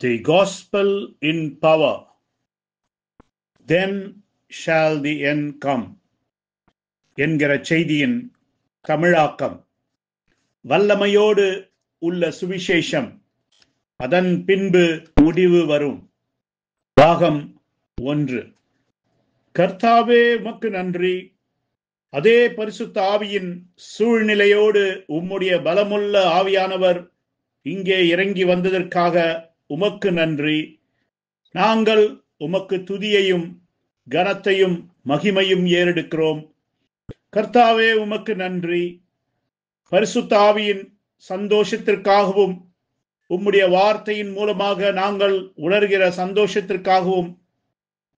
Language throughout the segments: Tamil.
The gospel in power. Then shall the end come. என்கிற செய்தியின் தமிழாக்கம். வல்லமையோடு உள்ள சுவிசேஷம், அதன் பின்பு முடிவு வரும். பாகம் 1. கர்த்தாவே உமக்கு நன்றி. அதே பரிசுத்த ஆவியின் சூழ்நிலையோடு உம்முடைய பலமுள்ள ஆவியானவர் இங்கே இறங்கி வந்ததற்காக உமக்கு நன்றி. நாங்கள் உமக்கு துதியையும் கனத்தையும் மகிமையும் ஏறெடுக்கிறோம். கர்த்தாவே உமக்கு நன்றி. பரிசுத்த ஆவியின் சந்தோஷத்திற்காகவும் உம்முடைய வார்த்தையின் மூலமாக நாங்கள் உணர்கிற சந்தோஷத்திற்காகவும்,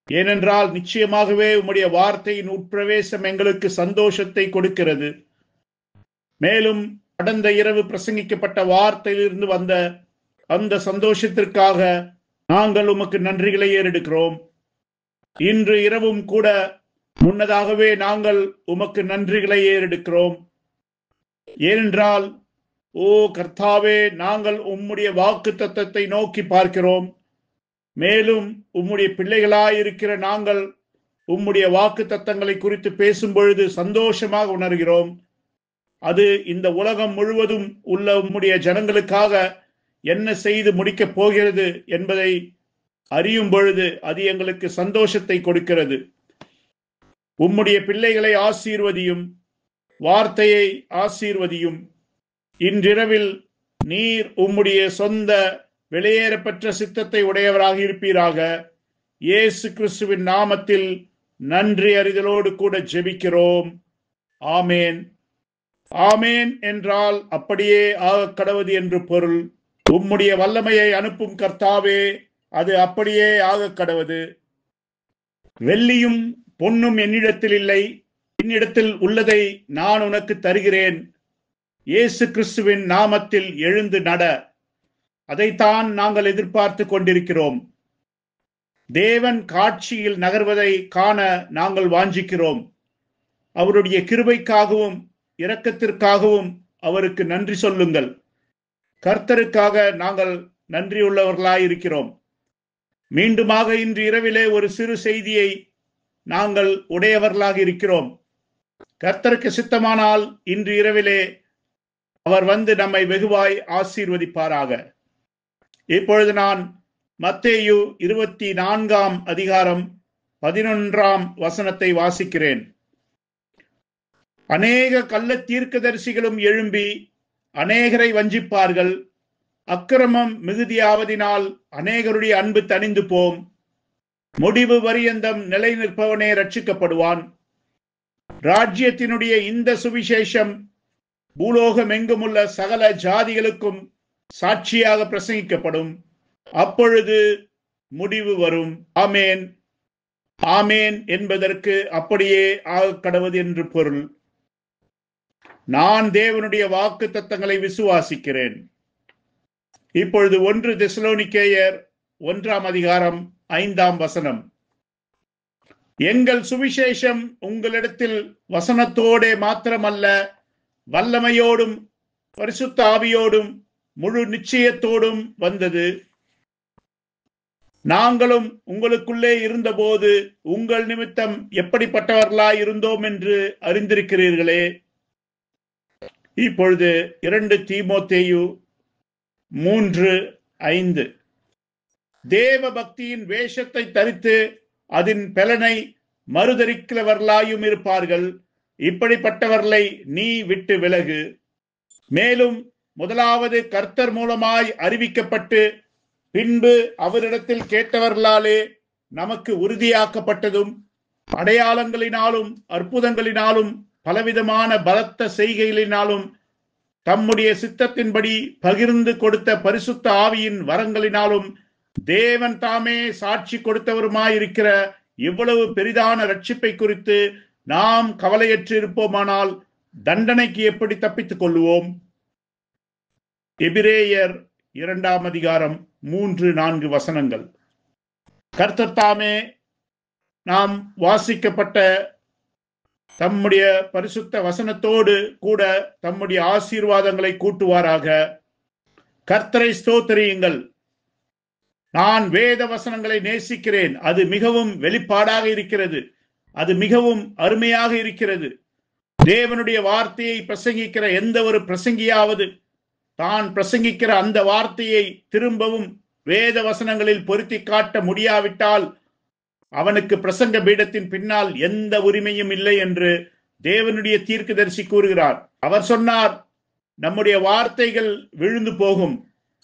ஏனென்றால் நிச்சயமாகவே உம்முடைய வார்த்தையின் உட்பிரவேசம் எங்களுக்கு சந்தோஷத்தை கொடுக்கிறது. மேலும் கடந்த இரவு பிரசங்கிக்கப்பட்ட வார்த்தையிலிருந்து வந்த அந்த சந்தோஷத்திற்காக நாங்கள் உமக்கு நன்றிகளை ஏறெடுக்கிறோம். இன்று இரவும் கூட முன்னதாகவே நாங்கள் உமக்கு நன்றிகளை ஏறெடுக்கிறோம். ஏனென்றால் ஓ கர்த்தாவே, நாங்கள் உம்முடைய வாக்கு தத்தத்தை நோக்கி பார்க்கிறோம். மேலும் உம்முடைய பிள்ளைகளாயிருக்கிற நாங்கள் உம்முடைய வாக்கு தத்தங்களை குறித்து பேசும் பொழுது சந்தோஷமாக உணர்கிறோம். அது இந்த உலகம் முழுவதும் உள்ள உம்முடைய ஜனங்களுக்காக என்ன செய்து முடிக்கப் போகிறது என்பதை அறியும் பொழுது அது எங்களுக்கு சந்தோஷத்தை கொடுக்கிறது. உம்முடைய பிள்ளைகளை ஆசீர்வதியும், வார்த்தையை ஆசீர்வதியும். இன்றிரவில் நீர் உம்முடைய சொந்த வெளியேறப்பெற்ற சித்தத்தை உடையவராக இருப்பீராக. இயேசு கிறிஸ்துவின் நாமத்தில் நன்றி அறிதலோடு கூட ஜெபிக்கிறோம். ஆமேன். ஆமேன் என்றால் அப்படியே ஆக கடவது என்று பொருள். உம்முடைய வல்லமையை அனுப்பும் கர்த்தாவே, அது அப்படியே ஆக கடவது. வெள்ளியும் பொன்னும் என்னிடத்தில் இல்லை, என்னிடத்தில் உள்ளதை நான் உனக்கு தருகிறேன். இயேசு கிறிஸ்துவின் நாமத்தில் எழுந்து நட. அதைத்தான் நாங்கள் எதிர்பார்த்து கொண்டிருக்கிறோம். தேவன் காட்சியில் நகர்வதை காண நாங்கள் வாஞ்சிக்கிறோம். அவருடைய கிருபைக்காகவும் இரக்கத்திற்காகவும் அவருக்கு நன்றி சொல்லுங்கள். கர்த்தருக்காக நாங்கள் நன்றியுள்ளவர்களாயிருக்கிறோம். மீண்டுமாக இன்று இரவிலே ஒரு சிறு செய்தியை நாங்கள் உடையவர்களாக இருக்கிறோம். கர்த்தருக்கு சித்தமானால் இன்று இரவிலே அவர் வந்து நம்மை வெகுவாய் ஆசீர்வதிப்பாராக. இப்பொழுது நான் மத்தேயு 24 அதிகாரம் 11 வசனத்தை வாசிக்கிறேன். அநேக கள்ள தீர்க்கதரிசிகளும் எழும்பி அநேகரை வஞ்சிப்பார்கள். அக்கிரமம் மிகுதியாவதினால் அநேகருடைய அன்பு தணிந்து போம். முடிவு பரியந்தம் நிலை நிற்பவனே ரட்சிக்கப்படுவான். ராஜ்யத்தினுடைய இந்த சுவிசேஷம் பூலோகம் எங்குமுள்ள சகல ஜாதிகளுக்கும் சாட்சியாக பிரசங்கிக்கப்படும். அப்பொழுது முடிவு வரும். ஆமேன். ஆமேன் என்பதற்கு அப்படியே ஆக கடவது என்று பொருள். நான் தேவனுடைய வாக்கு தத்தங்களை விசுவாசிக்கிறேன். இப்பொழுது 1 தெசலோனிக்கேயர் 1 அதிகாரம் 5 வசனம். எங்கள் சுவிசேஷம் உங்களிடத்தில் வசனத்தோடே மாத்திரமல்ல, வல்லமையோடும் பரிசுத்த ஆவியோடும் முழு நிச்சயத்தோடும் வந்தது. நாங்களும் உங்களுக்குள்ளே இருந்தபோது உங்கள் நிமித்தம் எப்படிப்பட்டவர்களாய் இருந்தோம் என்று அறிந்திருக்கிறீர்களே. இப்பொழுது 2 தீமோத்தேயு 3:5. தேவ பக்தியின் வேஷத்தை தரித்து அதன் பலனை மறுதரிக்கிறவர்களாயும் இருப்பார்கள். இப்படிப்பட்டவர்களை நீ விட்டு விலகு. மேலும் முதலாவது கர்த்தர் மூலமாய் அறிவிக்கப்பட்டு பின்பு அவரிடத்தில் கேட்டவர்களாலே நமக்கு உறுதியாக்கப்பட்டதும் அடையாளங்களினாலும் அற்புதங்களினாலும் பலவிதமான பலத்த செய்கைகளினாலும் தம்முடைய சித்தத்தின்படி பகிர்ந்து கொடுத்த பரிசுத்த ஆவியின் வரங்களினாலும் தேவன் தாமே சாட்சி கொடுத்தவருமாயிருக்கிற இவ்வளவு பெரிதான ரட்சிப்பை குறித்து நாம் கவலையற்று இருப்போமானால் தண்டனைக்கு எப்படி தப்பித்துக் கொள்ளுவோம்? எபிரேயர் 2 அதிகாரம் 3-4 வசனங்கள். கர்த்தர் தாமே நாம் வாசிக்கப்பட்ட தம்முடைய பரிசுத்த வசனத்தோடு கூட தம்முடைய ஆசீர்வாதங்களை கூட்டுவாராக. கர்த்தரை ஸ்தோத்திரியுங்கள். நான் வேத வசனங்களை நேசிக்கிறேன். அது மிகவும் வெளிப்பாடாக இருக்கிறது. அது மிகவும் அருமையாக இருக்கிறது. தேவனுடைய வார்த்தையை பிரசங்கிக்கிற எந்த ஒரு பிரசங்கியாவது தான் பிரசங்கிக்கிற அந்த வார்த்தையை திரும்பவும் வேத வசனங்களில் பொருத்தி காட்ட முடியாவிட்டால் அவனுக்கு பிரசங்க பீடத்தின் பின்னால் எந்த உரிமையும் இல்லை என்று தேவனுடைய தீர்க்கதரிசி கூறுகிறார். அவர் சொன்னார், நம்முடைய வார்த்தைகள் விழுந்து போகும்,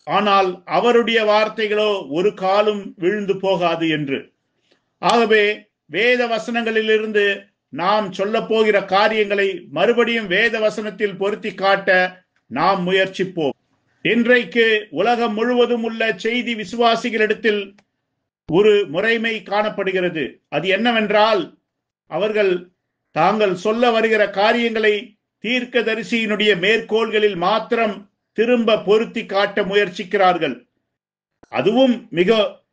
ஆனால் அவருடைய வார்த்தைகளோ ஒரு காலும் விழுந்து போகாது என்று. ஆகவே வேத வசனங்களிலிருந்து நாம் சொல்ல போகிற காரியங்களை மறுபடியும் வேத வசனத்தில் பொருத்தி காட்ட நாம் முயற்சிப்போம். இன்றைக்கு உலகம் முழுவதும் உள்ள செய்தி விசுவாசிகளிடத்தில் ஒரு முறைமை காணப்படுகிறது. அது என்னவென்றால், அவர்கள் தாங்கள் சொல்ல வருகிற காரியங்களை தீர்க்கதரிசியினுடைய மேற்கோள்களில் மாத்திரம் திரும்ப பொருத்தி காட்ட முயற்சிக்கிறார்கள். அதுவும் மிக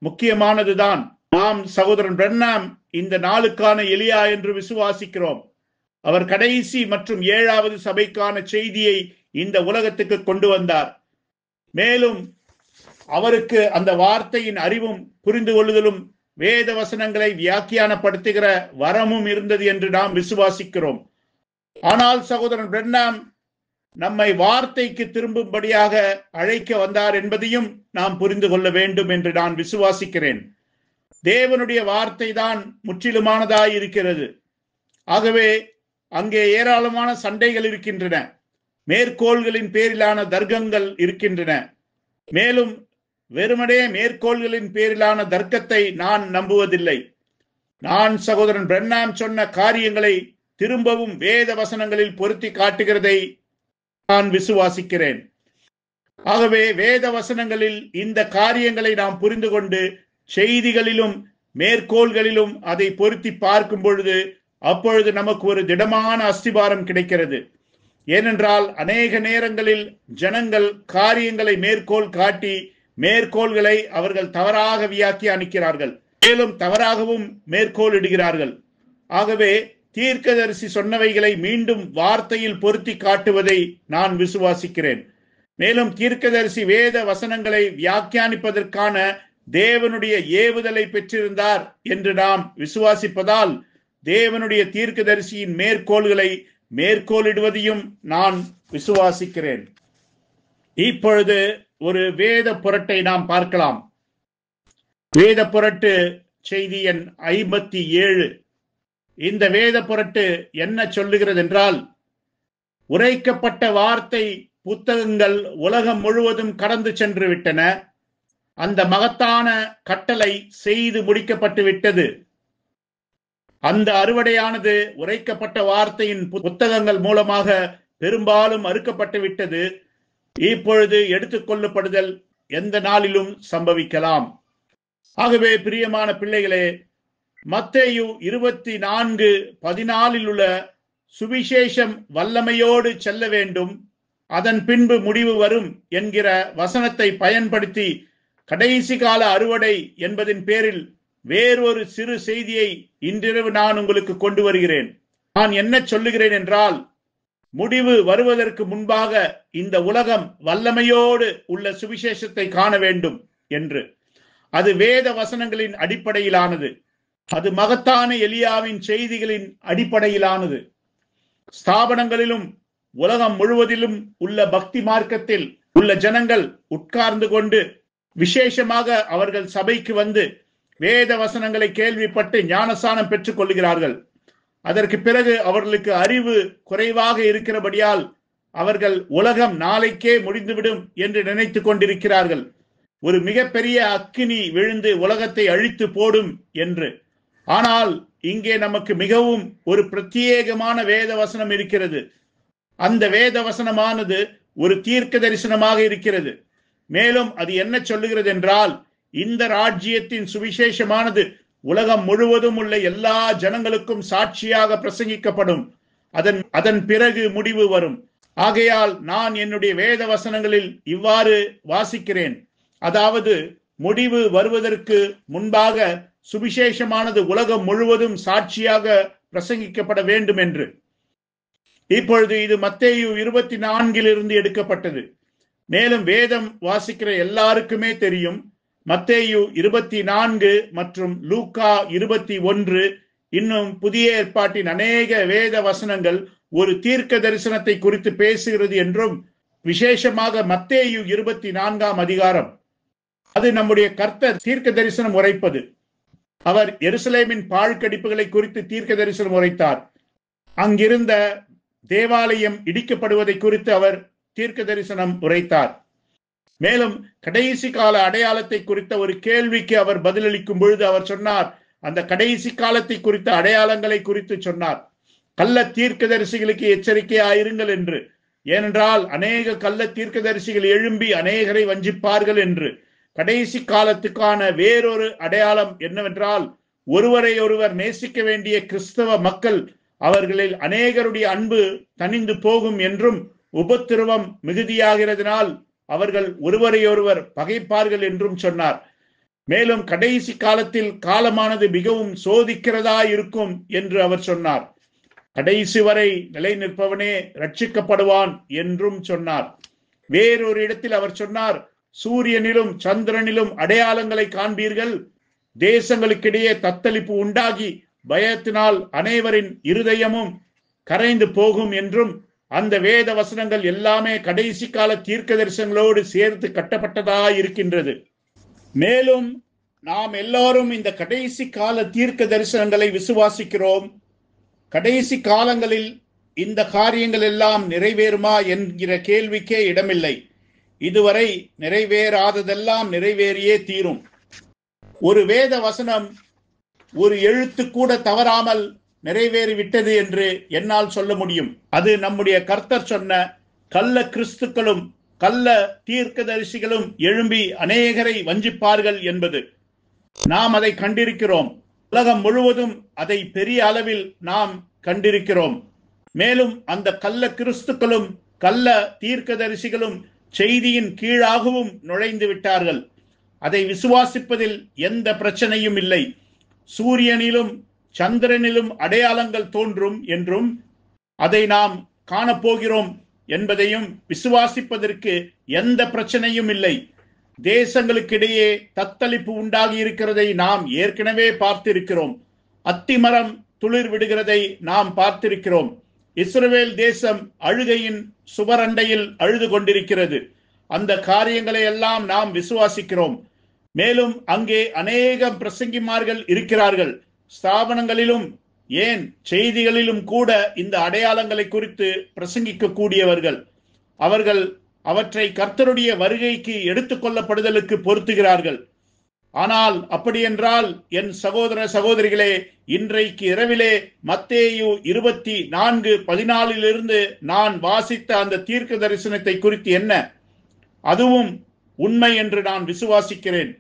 முக்கியமானதுதான். நாம் சகோதரன் பிரண்ணாம் இந்த நாளுக்கான எலியா என்று விசுவாசிக்கிறோம். அவர் கடைசி மற்றும் 7வது சபைக்கான செய்தியை இந்த உலகத்துக்கு கொண்டு வந்தார். மேலும் அவருக்கு அந்த வார்த்தையின் அறிவும் புரிந்து கொள்ளுதலும் வேத வசனங்களை வியாக்கியானப்படுத்துகிற வரமும் இருந்தது என்று நாம் விசுவாசிக்கிறோம். ஆனால் சகோதரன் பிரண்ணாம் நம்மை வார்த்தைக்கு திரும்பும்படியாக அழைக்க வந்தார் என்பதையும் நாம் புரிந்து கொள்ள வேண்டும் என்று நான் விசுவாசிக்கிறேன். தேவனுடைய வார்த்தை தான் முற்றிலுமானதாய் இருக்கிறது. ஆகவே அங்கே ஏராளமான சண்டைகள் இருக்கின்றன, மேற்கோள்களின் பேரிலான தர்க்கங்கள் இருக்கின்றன. மேலும் வெறுமனே மேற்கோள்களின் பேரிலான தர்க்கத்தை நான் நம்புவதில்லை. நான் சகோதரன் பிரண்ணாம் சொன்ன காரியங்களை திரும்பவும் வேத வசனங்களில் பொருத்தி காட்டுகிறதை நான் விசுவாசிக்கிறேன். ஆகவே வேத வசனங்களில் இந்த காரியங்களை நாம் புரிந்து கொண்டு செய்திகளிலும் மேற்கோள்களிலும் அதை பொருத்தி பார்க்கும் பொழுது அப்பொழுது நமக்கு ஒரு திடமான அஸ்திபாரம் கிடைக்கிறது. ஏனென்றால் அநேக நேரங்களில் ஜனங்கள் காரியங்களை மேற்கோள் காட்டி மேற்கோள்களை அவர்கள் தவறாக வியாக்கியானிக்கிறார்கள், மேலும் தவறாகவும் மேற்கோள் இடுகிறார்கள். ஆகவே தீர்க்கதரிசி சொன்னவைகளை மீண்டும் வார்த்தையில் பொருத்தி காட்டுவதை நான் விசுவாசிக்கிறேன். மேலும் தீர்க்கதரிசி வேத வசனங்களை வியாக்கியானிப்பதற்கான தேவனுடைய ஏவுதலை பெற்றிருந்தார் என்று நாம் விசுவாசிப்பதால் தேவனுடைய தீர்க்கதரிசியின் மேற்கோள்களை மேற்கோளிடுவதையும் நான் விசுவாசிக்கிறேன். இப்பொழுது ஒரு வேத புரட்டை நாம் பார்க்கலாம். வேத புரட்டு செய்தி எண் 57. இந்த வேத புரட்டு என்ன சொல்லுகிறது என்றால், உரைக்கப்பட்ட வார்த்தை புத்தகங்கள் உலகம் முழுவதும் கடந்து சென்று விட்டன. அந்த மகத்தான கட்டளை செய்து முடிக்கப்பட்டு விட்டது. அந்த அறுவடையானது உரைக்கப்பட்ட வார்த்தையின் புத்தகங்கள் மூலமாக பெரும்பாலும் அறுக்கப்பட்டு விட்டது. இப்பொழுது எடுத்துக்கொள்ளப்படுதல் எந்த நாளிலும் சம்பவிக்கலாம். ஆகவே பிரியமான பிள்ளைகளே, மத்தேயு 24:14 உள்ள சுவிசேஷம் வல்லமையோடு செல்ல வேண்டும், அதன் பின்பு முடிவு வரும் என்கிற வசனத்தை பயன்படுத்தி கடைசி கால அறுவடை என்பதின் பேரில் வேறொரு சிறு செய்தியை இன்றிரவு நான் உங்களுக்கு கொண்டு வருகிறேன். நான் என்ன சொல்லுகிறேன் என்றால், முடிவு வருவதற்கு முன்பாக இந்த உலகம் வல்லமையோடு உள்ள சுவிசேஷத்தை காண வேண்டும் என்று. அது வேத வசனங்களின் அடிப்படையிலானது. அது மகத்தான எலியாவின் செய்திகளின் அடிப்படையிலானது. ஸ்தாபனங்களிலும் உலகம் முழுவதிலும் உள்ள பக்தி மார்க்கத்தில் உள்ள ஜனங்கள் உட்கார்ந்து கொண்டு விசேஷமாக அவர்கள் சபைக்கு வந்து வேத வசனங்களை கேள்விப்பட்டு ஞானஸ்நானம் பெற்றுக் கொள்கிறார்கள். அதற்கு பிறகு அவர்களுக்கு அறிவு குறைவாக இருக்கிறபடியால் அவர்கள் உலகம் நாளைக்கே முடிந்துவிடும் என்று நினைத்து கொண்டிருக்கிறார்கள், ஒரு மிகப்பெரிய அக்கினி விழுந்து உலகத்தை அழித்து போடும் என்று. ஆனால் இங்கே நமக்கு மிகவும் ஒரு பிரத்யேகமான வேத வசனம் இருக்கிறது. அந்த வேத வசனமானது ஒரு தீர்க்க தரிசனமாக இருக்கிறது. மேலும் அது என்ன சொல்லுகிறது என்றால், இந்த ராஜ்யத்தின் சுவிசேஷமானது உலகம் முழுவதும் உள்ள எல்லா ஜனங்களுக்கும் சாட்சியாக பிரசங்கிக்கப்படும். அதன் பிறகு முடிவு வரும். ஆகையால் நான் என்னுடைய வேத வசனங்களில் இவ்வாறு வாசிக்கிறேன், அதாவது முடிவு வருவதற்கு முன்பாக சுவிசேஷமானது உலகம் முழுவதும் சாட்சியாக பிரசங்கிக்கப்பட வேண்டும் என்று. இப்பொழுது இது மத்தேயு 24 எடுக்கப்பட்டது. மேலும் வேதம் வாசிக்கிற எல்லாருக்குமே தெரியும், மத்தேயு 24 மற்றும் லூக்கா 21, இன்னும் புதிய ஏற்பாட்டின் அநேக வேத வசனங்கள் ஒரு தீர்க்க தரிசனத்தை குறித்து பேசுகிறது என்றும், விசேஷமாக மத்தேயு 24ஆம் அதிகாரம் அது நம்முடைய கர்த்தர் தீர்க்க தரிசனம் உரைப்பது. அவர் எருசலேமின் பாழ்கடிப்புகளை குறித்து தீர்க்க தரிசனம் உரைத்தார். அங்கிருந்த தேவாலயம் இடிக்கப்படுவதை குறித்து அவர் தீர்க்க தரிசனம் உரைத்தார். மேலும் கடைசி கால அடையாளத்தை குறித்த ஒரு கேள்விக்கு அவர் பதிலளிக்கும் பொழுது அவர் சொன்னார், அந்த கடைசி காலத்தை குறித்த அடையாளங்களை குறித்து சொன்னார். கள்ள தீர்க்கதரிசிகளுக்கு எச்சரிக்கையாயிருங்கள் என்று. ஏனென்றால் அநேக கள்ள தீர்க்கதரிசிகள் எழும்பி அநேகரை வஞ்சிப்பார்கள் என்று. கடைசி காலத்துக்கான வேறொரு அடையாளம் என்னவென்றால், ஒருவரை ஒருவர் நேசிக்க வேண்டிய கிறிஸ்தவ மக்கள் அவர்களில் அநேகருடைய அன்பு தணிந்து போகும் என்றும், உபத்திரவம் மிகுதியாகிறதுனால் அவர்கள் ஒருவரையொருவர் பகைப்பார்கள் என்றும் சொன்னார். மேலும் கடைசி காலத்தில் காலமானது மிகவும் சோதிக்கிறதா இருக்கும் என்று அவர் சொன்னார். கடைசி வரை நிலை நிற்பவனே ரட்சிக்கப்படுவான் என்றும் சொன்னார். வேறொரு இடத்தில் அவர் சொன்னார், சூரியனிலும் சந்திரனிலும் அடையாளங்களை காண்பீர்கள், தேசங்களுக்கிடையே தத்தளிப்பு உண்டாகி பயத்தினால் அனைவரின் இருதயமும் கரைந்து போகும் என்றும், அந்த வேத வசனங்கள் எல்லாமே கடைசி கால தீர்க்க தரிசனங்களோடு சேர்த்து கட்டப்பட்டதா இருக்கின்றது. மேலும் நாம் எல்லாரும் இந்த கடைசி கால தீர்க்க தரிசனங்களை விசுவாசிக்கிறோம். கடைசி காலங்களில் இந்த காரியங்கள் எல்லாம் நிறைவேறுமா என்கிற கேள்விக்கே இடமில்லை. இதுவரை நிறைவேறாததெல்லாம் நிறைவேறியே தீரும். ஒரு வேத வசனம் ஒரு எழுத்து கூட தவறாமல் நிறைவேறிவிட்டது என்று என்னால் சொல்ல முடியும். அது நம்முடைய கர்த்தர் சொன்ன கள்ள கிறிஸ்துக்களும் கள்ள தீர்க்கதரிசிகளும் எழும்பி அநேகரை வஞ்சிப்பார்கள் என்பது. நாம் அதை கண்டிருக்கிறோம். உலகம் முழுவதும் அதை பெரிய அளவில் நாம் கண்டிருக்கிறோம். மேலும் அந்த கள்ள கிறிஸ்துக்களும் கள்ள தீர்க்கதரிசிகளும் செய்தியின் கீழாகவும் நுழைந்து விட்டார்கள். அதை விசுவாசிப்பதில் எந்த பிரச்சனையும் இல்லை. சூரியனிலும் சந்திரனிலும் அடையாளங்கள் தோன்றும் என்றும், அதை நாம் காணப்போகிறோம் என்பதையும் விசுவாசிப்பதற்கு எந்த பிரச்சனையும் இல்லை. தேசங்களுக்கிடையே தத்தளிப்பு உண்டாகி இருக்கிறதை நாம் ஏற்கனவே பார்த்திருக்கிறோம். அத்திமரம் துளிர் விடுகிறதை நாம் பார்த்திருக்கிறோம். இஸ்ரவேல் தேசம் அழுகையின் சுவரண்டையில் அழுது கொண்டிருக்கிறது. அந்த காரியங்களை எல்லாம் நாம் விசுவாசிக்கிறோம். மேலும் அங்கே அநேகம் பிரசங்கிமார்கள் இருக்கிறார்கள். ஸ்தாபனங்களிலும் ஏன் செய்திகளிலும் கூட இந்த அடையாளங்களை குறித்து பிரசங்கிக்க கூடியவர்கள். அவர்கள் அவற்றை கர்த்தருடைய வருகைக்கு எடுத்துக்கொள்ளப்படுதலுக்கு பொருத்துகிறார்கள். ஆனால் அப்படியென்றால் என் சகோதர சகோதரிகளே, இன்றைக்கு இரவிலே மத்தேயு 24:14 நான் வாசித்த அந்த தீர்க்க தரிசனத்தை குறித்து என்ன? அதுவும் உண்மை என்று நான் விசுவாசிக்கிறேன்.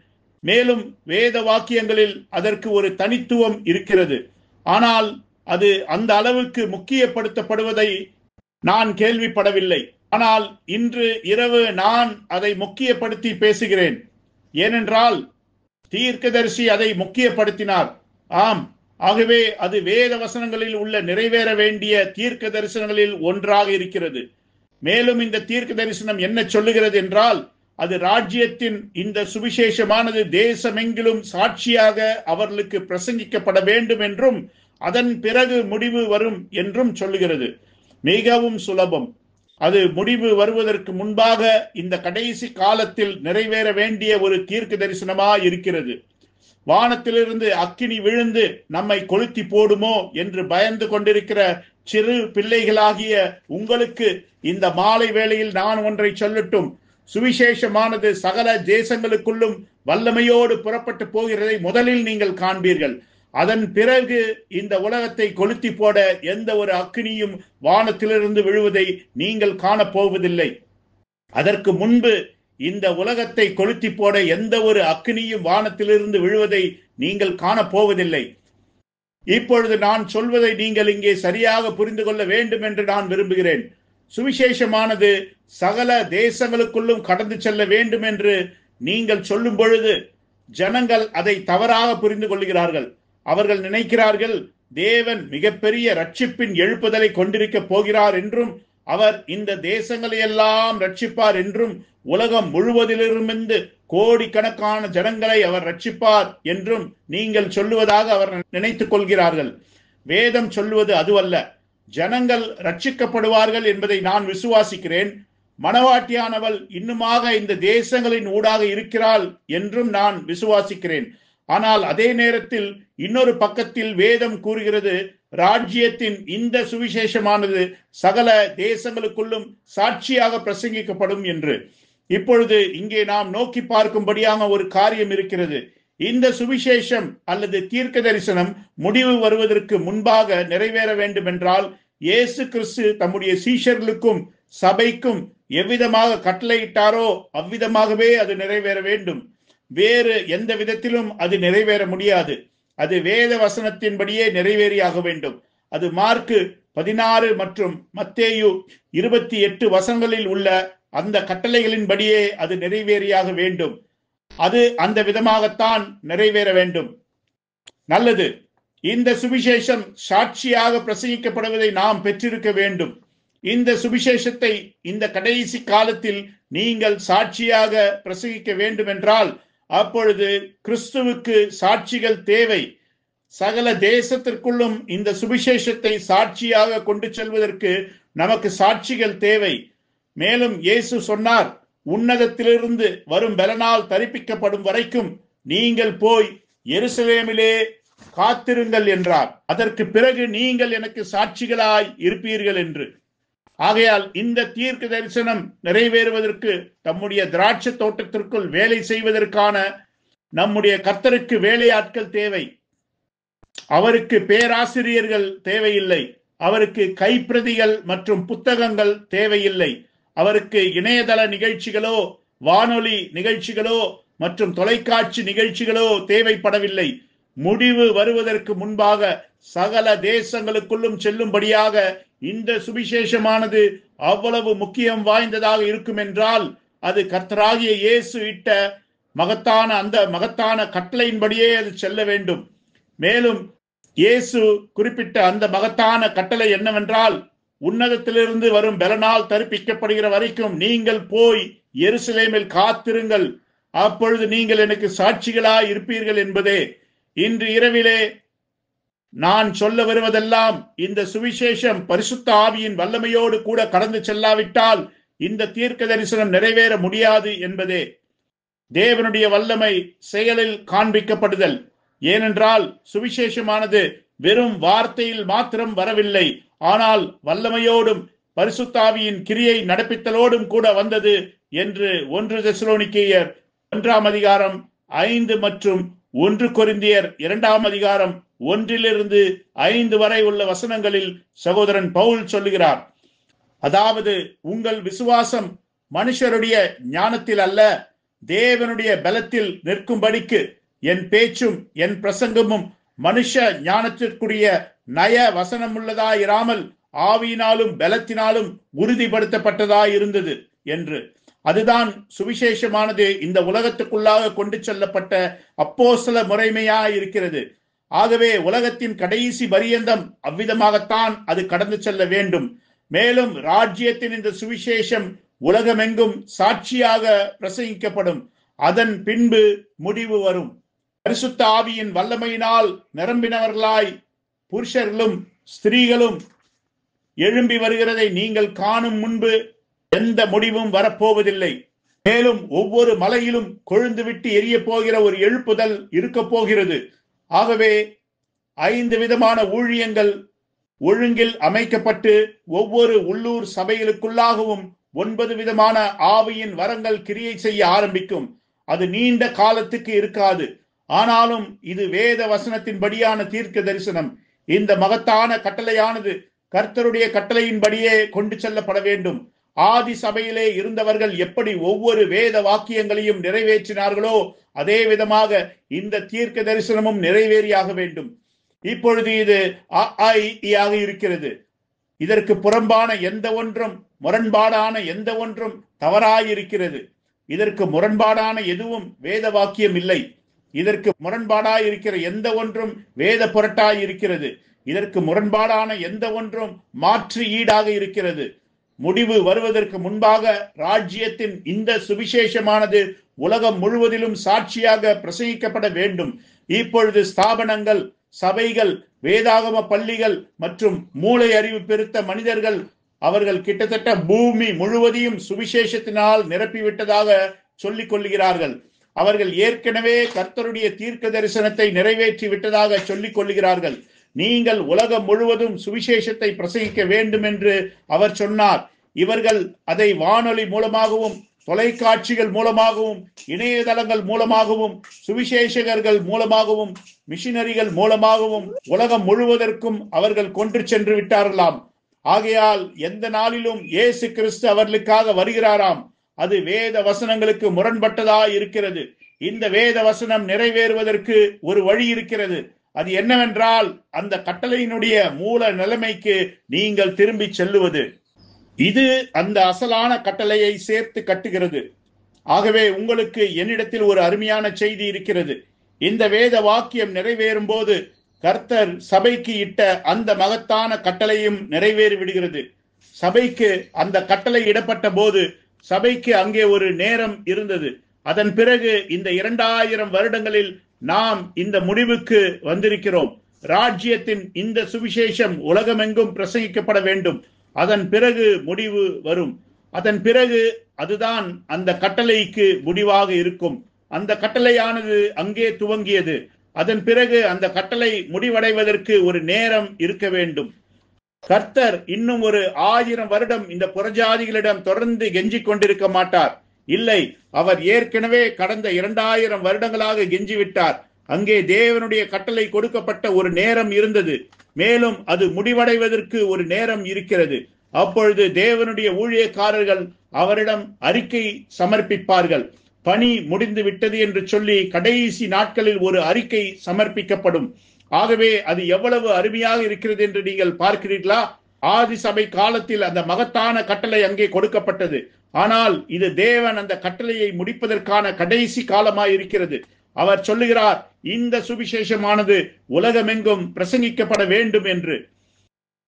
மேலும் வேத வாக்கியங்களில் அதற்கு ஒரு தனித்துவம் இருக்கிறது. ஆனால் அது அந்த அளவுக்கு முக்கியப்படுத்தப்படுவதை நான் கேள்விப்படவில்லை. ஆனால் இன்று இரவு நான் அதை முக்கியப்படுத்தி பேசுகிறேன். ஏனென்றால் தீர்க்கதரிசி அதை முக்கியப்படுத்தினார். ஆம், ஆகவே அது வேத வசனங்களில் உள்ள நிறைவேற வேண்டிய தீர்க்க தரிசனங்களில் ஒன்றாக இருக்கிறது. மேலும் இந்த தீர்க்க தரிசனம் என்ன சொல்லுகிறது என்றால், அது ராஜ்யத்தின் இந்த சுவிசேஷமானது தேசமெங்கிலும் சாட்சியாக அவர்களுக்கு பிரசங்கிக்கப்பட வேண்டும் என்றும், அதன் பிறகு முடிவு வரும் என்றும் சொல்லுகிறது. மிகவும் சுலபம். அது முடிவு வருவதற்கு முன்பாக இந்த கடைசி காலத்தில் நிறைவேற வேண்டிய ஒரு தீர்க்க தரிசனமா இருக்கிறது. வானத்திலிருந்து அக்கினி விழுந்து நம்மை கொளுத்தி போடுமோ என்று பயந்து கொண்டிருக்கிற சிறு பிள்ளைகளாகிய உங்களுக்கு இந்த மாலை வேளையில் நான் ஒன்றை சொல்லட்டும். சுவிசேஷமானது சகல தேசங்களுக்குள்ளும் வல்லமையோடு புறப்பட்டு போகிறதை முதலில் நீங்கள் காண்பீர்கள். அதன் பிறகு இந்த உலகத்தை கொளுத்தி போட எந்த ஒரு அக்கினியும் வானத்திலிருந்து விழுவதை நீங்கள் காணப்போவதில்லை. அதற்கு முன்பு இந்த உலகத்தை கொளுத்தி போட எந்த ஒரு அக்கினியும் வானத்திலிருந்து விழுவதை நீங்கள் காணப்போவதில்லை. இப்பொழுது நான் சொல்வதை நீங்கள் இங்கே சரியாக புரிந்து கொள்ள வேண்டும் என்று நான் விரும்புகிறேன். சுவிசேஷமானது சகல தேசங்களுக்குள்ளும் கடந்து செல்ல வேண்டும் என்று நீங்கள் சொல்லும் பொழுது ஜனங்கள் அதை தவறாக புரிந்து கொள்கிறார்கள். அவர்கள் நினைக்கிறார்கள், தேவன் மிகப்பெரிய ரட்சிப்பின் எழுப்புதலை கொண்டிருக்க போகிறார் என்றும், அவர் இந்த தேசங்களை எல்லாம் ரட்சிப்பார் என்றும், உலகம் முழுவதிலிருந்து கோடிக்கணக்கான ஜனங்களை அவர் ரட்சிப்பார் என்றும் நீங்கள் சொல்லுவதாக அவர் நினைத்துக் கொள்கிறார்கள். வேதம் சொல்லுவது அதுவல்ல. ஜனங்கள் ரட்சிக்கப்படுவார்கள் என்பதை நான் விசுவாசிக்கிறேன். மணவாட்டியானவள் இன்னுமாக இந்த தேசங்களின் ஊடாக இருக்கிறாள் என்றும் நான் விசுவாசிக்கிறேன். ஆனால் அதே நேரத்தில் இன்னொரு பக்கத்தில் வேதம் கூறுகிறது, ராஜ்யத்தின் இந்த சுவிசேஷமானது சகல தேசங்களுக்குள்ளும் சாட்சியாக பிரசங்கிக்கப்படும் என்று. இப்பொழுது இங்கே நாம் நோக்கி பார்க்கும்படியான ஒரு காரியம் இருக்கிறது. இந்த சுவிசேஷம் அல்லது தீர்க்க தரிசனம் முடிவு வருவதற்கு முன்பாக நிறைவேற வேண்டும் என்றால் இயேசு கிறிஸ்து தம்முடைய சீஷர்களுக்கும் சபைக்கும் எவ்விதமாக கட்டளையிட்டாரோ அவ்விதமாகவே அது நிறைவேற வேண்டும். வேறு எந்த விதத்திலும் அது நிறைவேற முடியாது. அது வேத வசனத்தின்படியே நிறைவேறியாக வேண்டும். அது மார்க்கு 16 மற்றும் மத்தேயு 28 வசனங்களில் உள்ள அந்த கட்டளைகளின்படியே அது நிறைவேறியாக வேண்டும். அது அந்த விதமாகத்தான் நிறைவேற வேண்டும். நல்லது. இந்த சுவிசேஷம் சாட்சியாக பிரசங்கிக்கப்படுவதை நாம் பெற்றிருக்க வேண்டும். இந்த சுவிசேஷத்தை இந்த கடைசி காலத்தில் நீங்கள் சாட்சியாக பிரசங்கிக்க வேண்டும் என்றால் அப்பொழுது கிறிஸ்துவுக்கு சாட்சிகள் தேவை. சகல தேசத்திற்குள்ளும் இந்த சுவிசேஷத்தை சாட்சியாக கொண்டு செல்வதற்கு நமக்கு சாட்சிகள் தேவை. மேலும் இயேசு சொன்னார், உன்னதத்திலிருந்து வரும் பலனால் தரிப்பிக்கப்படும் வரைக்கும் நீங்கள் போய் எருசலேமிலே காத்திருங்கள் என்றார். அதற்கு பிறகு நீங்கள் எனக்கு சாட்சிகளாய் இருப்பீர்கள் என்று. ஆகையால் இந்த தீர்க்க தரிசனம் நிறைவேறுவதற்கு தம்முடைய திராட்சை தோட்டத்திற்குள் வேலை செய்வதற்கான நம்முடைய கர்த்தருக்கு வேலையாட்கள் தேவை. அவருக்கு பேராசிரியர்கள் தேவையில்லை. அவருக்கு கைப்பிரதிகள் மற்றும் புத்தகங்கள் தேவையில்லை. அவருக்கு இணையதள நிகழ்ச்சிகளோ வானொலி நிகழ்ச்சிகளோ மற்றும் தொலைக்காட்சி நிகழ்ச்சிகளோ தேவைப்படவில்லை. முடிவு வருவதற்கு முன்பாக சகல தேசங்களுக்குள்ளும் செல்லும்படியாக இந்த சுவிசேஷமானது அவ்வளவு முக்கியம் வாய்ந்ததாக இருக்கும் என்றால் அது கர்த்தராகிய இயேசு இட்ட அந்த மகத்தான கட்டளையின்படியே அது செல்ல வேண்டும். மேலும் இயேசு குறிப்பிட்ட அந்த மகத்தான கட்டளை என்னவென்றால், உன்னதத்திலிருந்து வரும் பலனால் தரிப்பிக்கப்படுகிற வரைக்கும் நீங்கள் போய் எருசலேமில் காத்திருங்கள், அப்பொழுது நீங்கள் எனக்கு சாட்சிகளாய் இருப்பீர்கள் என்பதே. இன்று இரவிலே நான் சொல்ல வருவதெல்லாம் இந்த சுவிசேஷம் பரிசுத்த ஆவியின் வல்லமையோடு கூட கடந்து செல்லாவிட்டால் இந்த தீர்க்க தரிசனம் நிறைவேற முடியாது என்பதே. தேவனுடைய வல்லமை செயலில் காண்பிக்கப்படுதல். ஏனென்றால் சுவிசேஷமானது வெறும் வார்த்தையில் மாத்திரம் வரவில்லை, ஆனால் வல்லமையோடும் பரிசுத்த ஆவியின் கிரியை நடப்பித்தலோடும் கூட வந்தது என்று 1 தெசலோனிக்கேயர் 1 அதிகாரம் 5 மற்றும் 1 கொரிந்தியர் 2 அதிகாரம் 1-5 வரை உள்ள வசனங்களில் சகோதரன் பவுல் சொல்லுகிறார். அதாவது உங்கள் விசுவாசம் மனுஷருடைய ஞானத்தில் அல்ல, தேவனுடைய பலத்தில் நிற்கும்படிக்கு என் பேச்சும் என் பிரசங்கமும் மனுஷ ஞானத்திற்குரிய நய வசனமுள்ளதாயிராமல் ஆவியினாலும் பலத்தினாலும் உறுதிப்படுத்தப்பட்டதாய் இருந்தது என்று. அதுதான் சுவிசேஷமானது இந்த உலகத்துக்குள்ளாக கொண்டு செல்லப்பட்ட அப்போஸ்தல முறைமையாய் இருக்கிறது. ஆகவே உலகத்தின் கடைசி பரியந்தம் அவ்விதமாகத்தான் அது கடந்து செல்ல வேண்டும். மேலும் ராஜ்யத்தின் இந்த சுவிசேஷம் உலகமெங்கும் சாட்சியாக பிரசங்கிக்கப்படும். அதன் பின்பு முடிவு வரும். பரிசுத்த ஆவியின் வல்லமையினால் நிரம்பினவர்களாய் புருஷர்களும் ஸ்திரீகளும் எழும்பி வருகிறதை நீங்கள் காணும் முன்பு எந்த முடிவும் வரப்போவதில்லை. மேலும் ஒவ்வொரு மலையிலும் கொழுந்து விட்டு எரிய போகிற ஒரு எழுப்புதல் இருக்க போகிறது. ஆகவே 5 விதமான ஊழியங்கள் ஒழுங்கில் அமைக்கப்பட்டு ஒவ்வொரு உள்ளூர் சபைகளுக்குள்ளாகவும் 9 விதமான ஆவியின் வரங்கள் கிரியை செய்ய ஆரம்பிக்கும். அது நீண்ட காலத்துக்கு இருக்காது. ஆனாலும் இது வேத வசனத்தின்படியான தீர்க்க தரிசனம். இந்த மகத்தான கட்டளையானது கர்த்தருடைய கட்டளையின்படியே கொண்டு செல்லப்பட வேண்டும். ஆதி சபையிலே இருந்தவர்கள் எப்படி ஒவ்வொரு வேத வாக்கியங்களையும் நிறைவேற்றினார்களோ அதே விதமாக இந்த தீர்க்க தரிசனமும் நிறைவேறியாக வேண்டும். இப்பொழுது இது ஆக இருக்கிறது. இதற்கு புறம்பான எந்த ஒன்றும், முரண்பாடான எந்த ஒன்றும் தவறாயிருக்கிறது. இதற்கு முரண்பாடான எதுவும் வேத வாக்கியம் இல்லை. இதற்கு முரண்பாடாய் இருக்கிற எந்த ஒன்றும் வேத புரட்டாய் இருக்கிறது. இதற்கு முரண்பாடான எந்த ஒன்றும் மாற்று ஈடாக இருக்கிறது. முடிவு வருவதற்கு முன்பாக ராஜ்யத்தின் இந்த சுவிசேஷமானது உலகம் முழுவதிலும் சாட்சியாக பிரசங்கிக்கப்பட வேண்டும். இப்பொழுது ஸ்தாபனங்கள், சபைகள், வேதாகம பள்ளிகள் மற்றும் மூளை அறிவு பெருத்த மனிதர்கள் அவர்கள் கிட்டத்தட்ட பூமி முழுவதையும் சுவிசேஷத்தினால் நிரப்பிவிட்டதாக சொல்லிக் கொள்கிறார்கள். அவர்கள் ஏற்கனவே கர்த்தருடைய தீர்க்க தரிசனத்தை நிறைவேற்றி விட்டதாக சொல்லிக் கொள்கிறார்கள். நீங்கள் உலகம் முழுவதும் சுவிசேஷத்தை பிரசங்கிக்க வேண்டும் என்று அவர் சொன்னார். இவர்கள் அதை வானொலி மூலமாகவும், தொலைக்காட்சிகள் மூலமாகவும், இணையதளங்கள் மூலமாகவும், சுவிசேஷகர்கள் மூலமாகவும், மிஷினரிகள் மூலமாகவும் உலகம் முழுவதற்கும் அவர்கள் கொண்டு சென்று விட்டார்களாம். ஆகையால் எந்த நாளிலும் இயேசு கிறிஸ்து அவர்களுக்காக வருகிறாராம். அது வேத வசனங்களுக்கு முரண்பட்டதா இருக்கிறது. இந்த வேத வசனம் நிறைவேறுவதற்கு ஒரு வழி இருக்கிறது. அது என்னவென்றால், அந்த கட்டளையினுடைய மூல நிலைமைக்கு நீங்கள் திரும்பி செல்லுவது. இது அந்த அசலான கட்டளையை சேர்த்து கட்டுகிறது. ஆகவே உங்களுக்கு என்னிடத்தில் ஒரு அருமையான செய்தி இருக்கிறது. இந்த வேத வாக்கியம் நிறைவேறும் போது கர்த்தர் சபைக்கு இட்ட அந்த மகத்தான கட்டளையும் நிறைவேறி விடுகிறது. சபைக்கு அந்த கட்டளை இடப்பட்ட போது சபைக்கு அங்கே ஒரு நேரம் இருந்தது. அதன் பிறகு இந்த 2000 வருடங்களில் நாம் இந்த முடிவுக்கு வந்திருக்கிறோம். ராஜ்யத்தின் இந்த சுவிசேஷம் உலகமெங்கும் பிரசங்கிக்கப்பட வேண்டும். அதன் பிறகு முடிவு வரும். அதன் பிறகு அதுதான் அந்த கட்டளைக்கு முடிவாக இருக்கும். அந்த கட்டளையானது அங்கே துவங்கியது. அதன் பிறகு அந்த கட்டளை முடிவடைவதற்கு ஒரு நேரம் இருக்க வேண்டும். கர்த்தர் இன்னும் ஒரு 1000 வருடம் இந்த புறஜாதிகளிடம் தொடர்ந்து கெஞ்சிக் கொண்டிருக்க மாட்டார். இல்லை, அவர் ஏற்கனவே கடந்த 2000 வருடங்களாக கெஞ்சிவிட்டார். அங்கே தேவனுடைய கட்டளை கொடுக்கப்பட்ட ஒரு நேரம் இருந்தது. மேலும் அது முடிவடைவதற்கு ஒரு நேரம் இருக்கிறது. அப்பொழுது தேவனுடைய ஊழியக்காரர்கள் அவரிடம் அறிக்கை சமர்ப்பிப்பார்கள். பணி முடிந்து விட்டது என்று சொல்லி கடைசி நாட்களில் ஒரு அறிக்கை சமர்ப்பிக்கப்படும். ஆகவே அது எவ்வளவு அருமையாக இருக்கிறது என்று நீங்கள் பார்க்கிறீர்களா? ஆதி சபை காலத்தில் அந்த மகத்தான கட்டளை அங்கே கொடுக்கப்பட்டது. ஆனால் இது தேவன் அந்த கட்டளையை முடிப்பதற்கான கடைசி காலமாய் இருக்கிறது. அவர் சொல்லுகிறார், இந்த சுவிசேஷமானது உலகமெங்கும் பிரசங்கிக்கப்பட வேண்டும் என்று.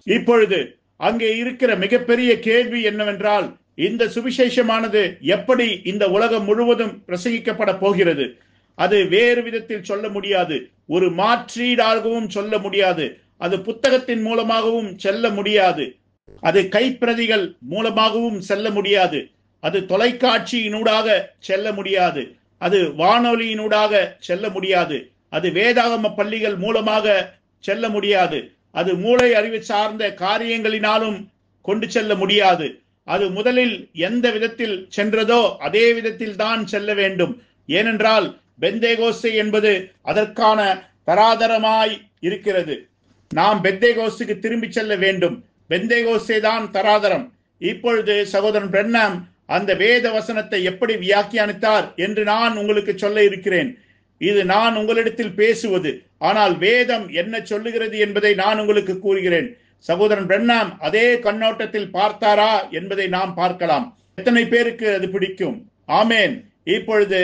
இப்பொழுது அங்கே இருக்கிற மிகப்பெரிய கேள்வி என்னவென்றால், இந்த சுவிசேஷமானது எப்படி இந்த உலகம் முழுவதும் பிரசங்கிக்கப்பட போகிறது? அது வேறு விதத்தில் சொல்ல முடியாது. ஒரு மாற்றீடாகவும் சொல்ல முடியாது. அது புத்தகத்தின் மூலமாகவும் செல்ல முடியாது. அது கைப்பிரதிகள் மூலமாகவும் செல்ல முடியாது. அது தொலைக்காட்சியினூடாக செல்ல முடியாது. அது வானொலியினூடாக செல்ல முடியாது. அது வேதாகம பள்ளிகள் மூலமாக செல்ல முடியாது. அது மூளை அறிவு சார்ந்த காரியங்களினாலும் கொண்டு செல்ல முடியாது. அது முதலில் எந்த விதத்தில் சென்றதோ அதே விதத்தில் தான் செல்ல வேண்டும். ஏனென்றால் பெந்தேகோஸ்தே என்பது அதற்கான தராதரமாய் இருக்கிறது. நாம் பெந்தேகோஸ்துக்கு திரும்பி செல்ல வேண்டும். பெந்தேகோஸ்தே தான் தராதரம். இப்பொழுது சகோதரன் பிரென்னாம் அந்த வேத வசனத்தை எப்படி வியாக்கியானித்தார் என்று நான் உங்களுக்கு சொல்ல இருக்கிறேன். இது நான் உங்களிடத்தில் பேசுவது. ஆனால் வேதம் என்ன சொல்லுகிறது என்பதை நான் உங்களுக்கு கூறுகிறேன். சகோதரன் பிரென்னாம் அதே கண்ணோட்டத்தில் பார்த்தாரா என்பதை நாம் பார்க்கலாம். எத்தனை பேருக்கு அது பிடிக்கும்? ஆமேன். இப்பொழுது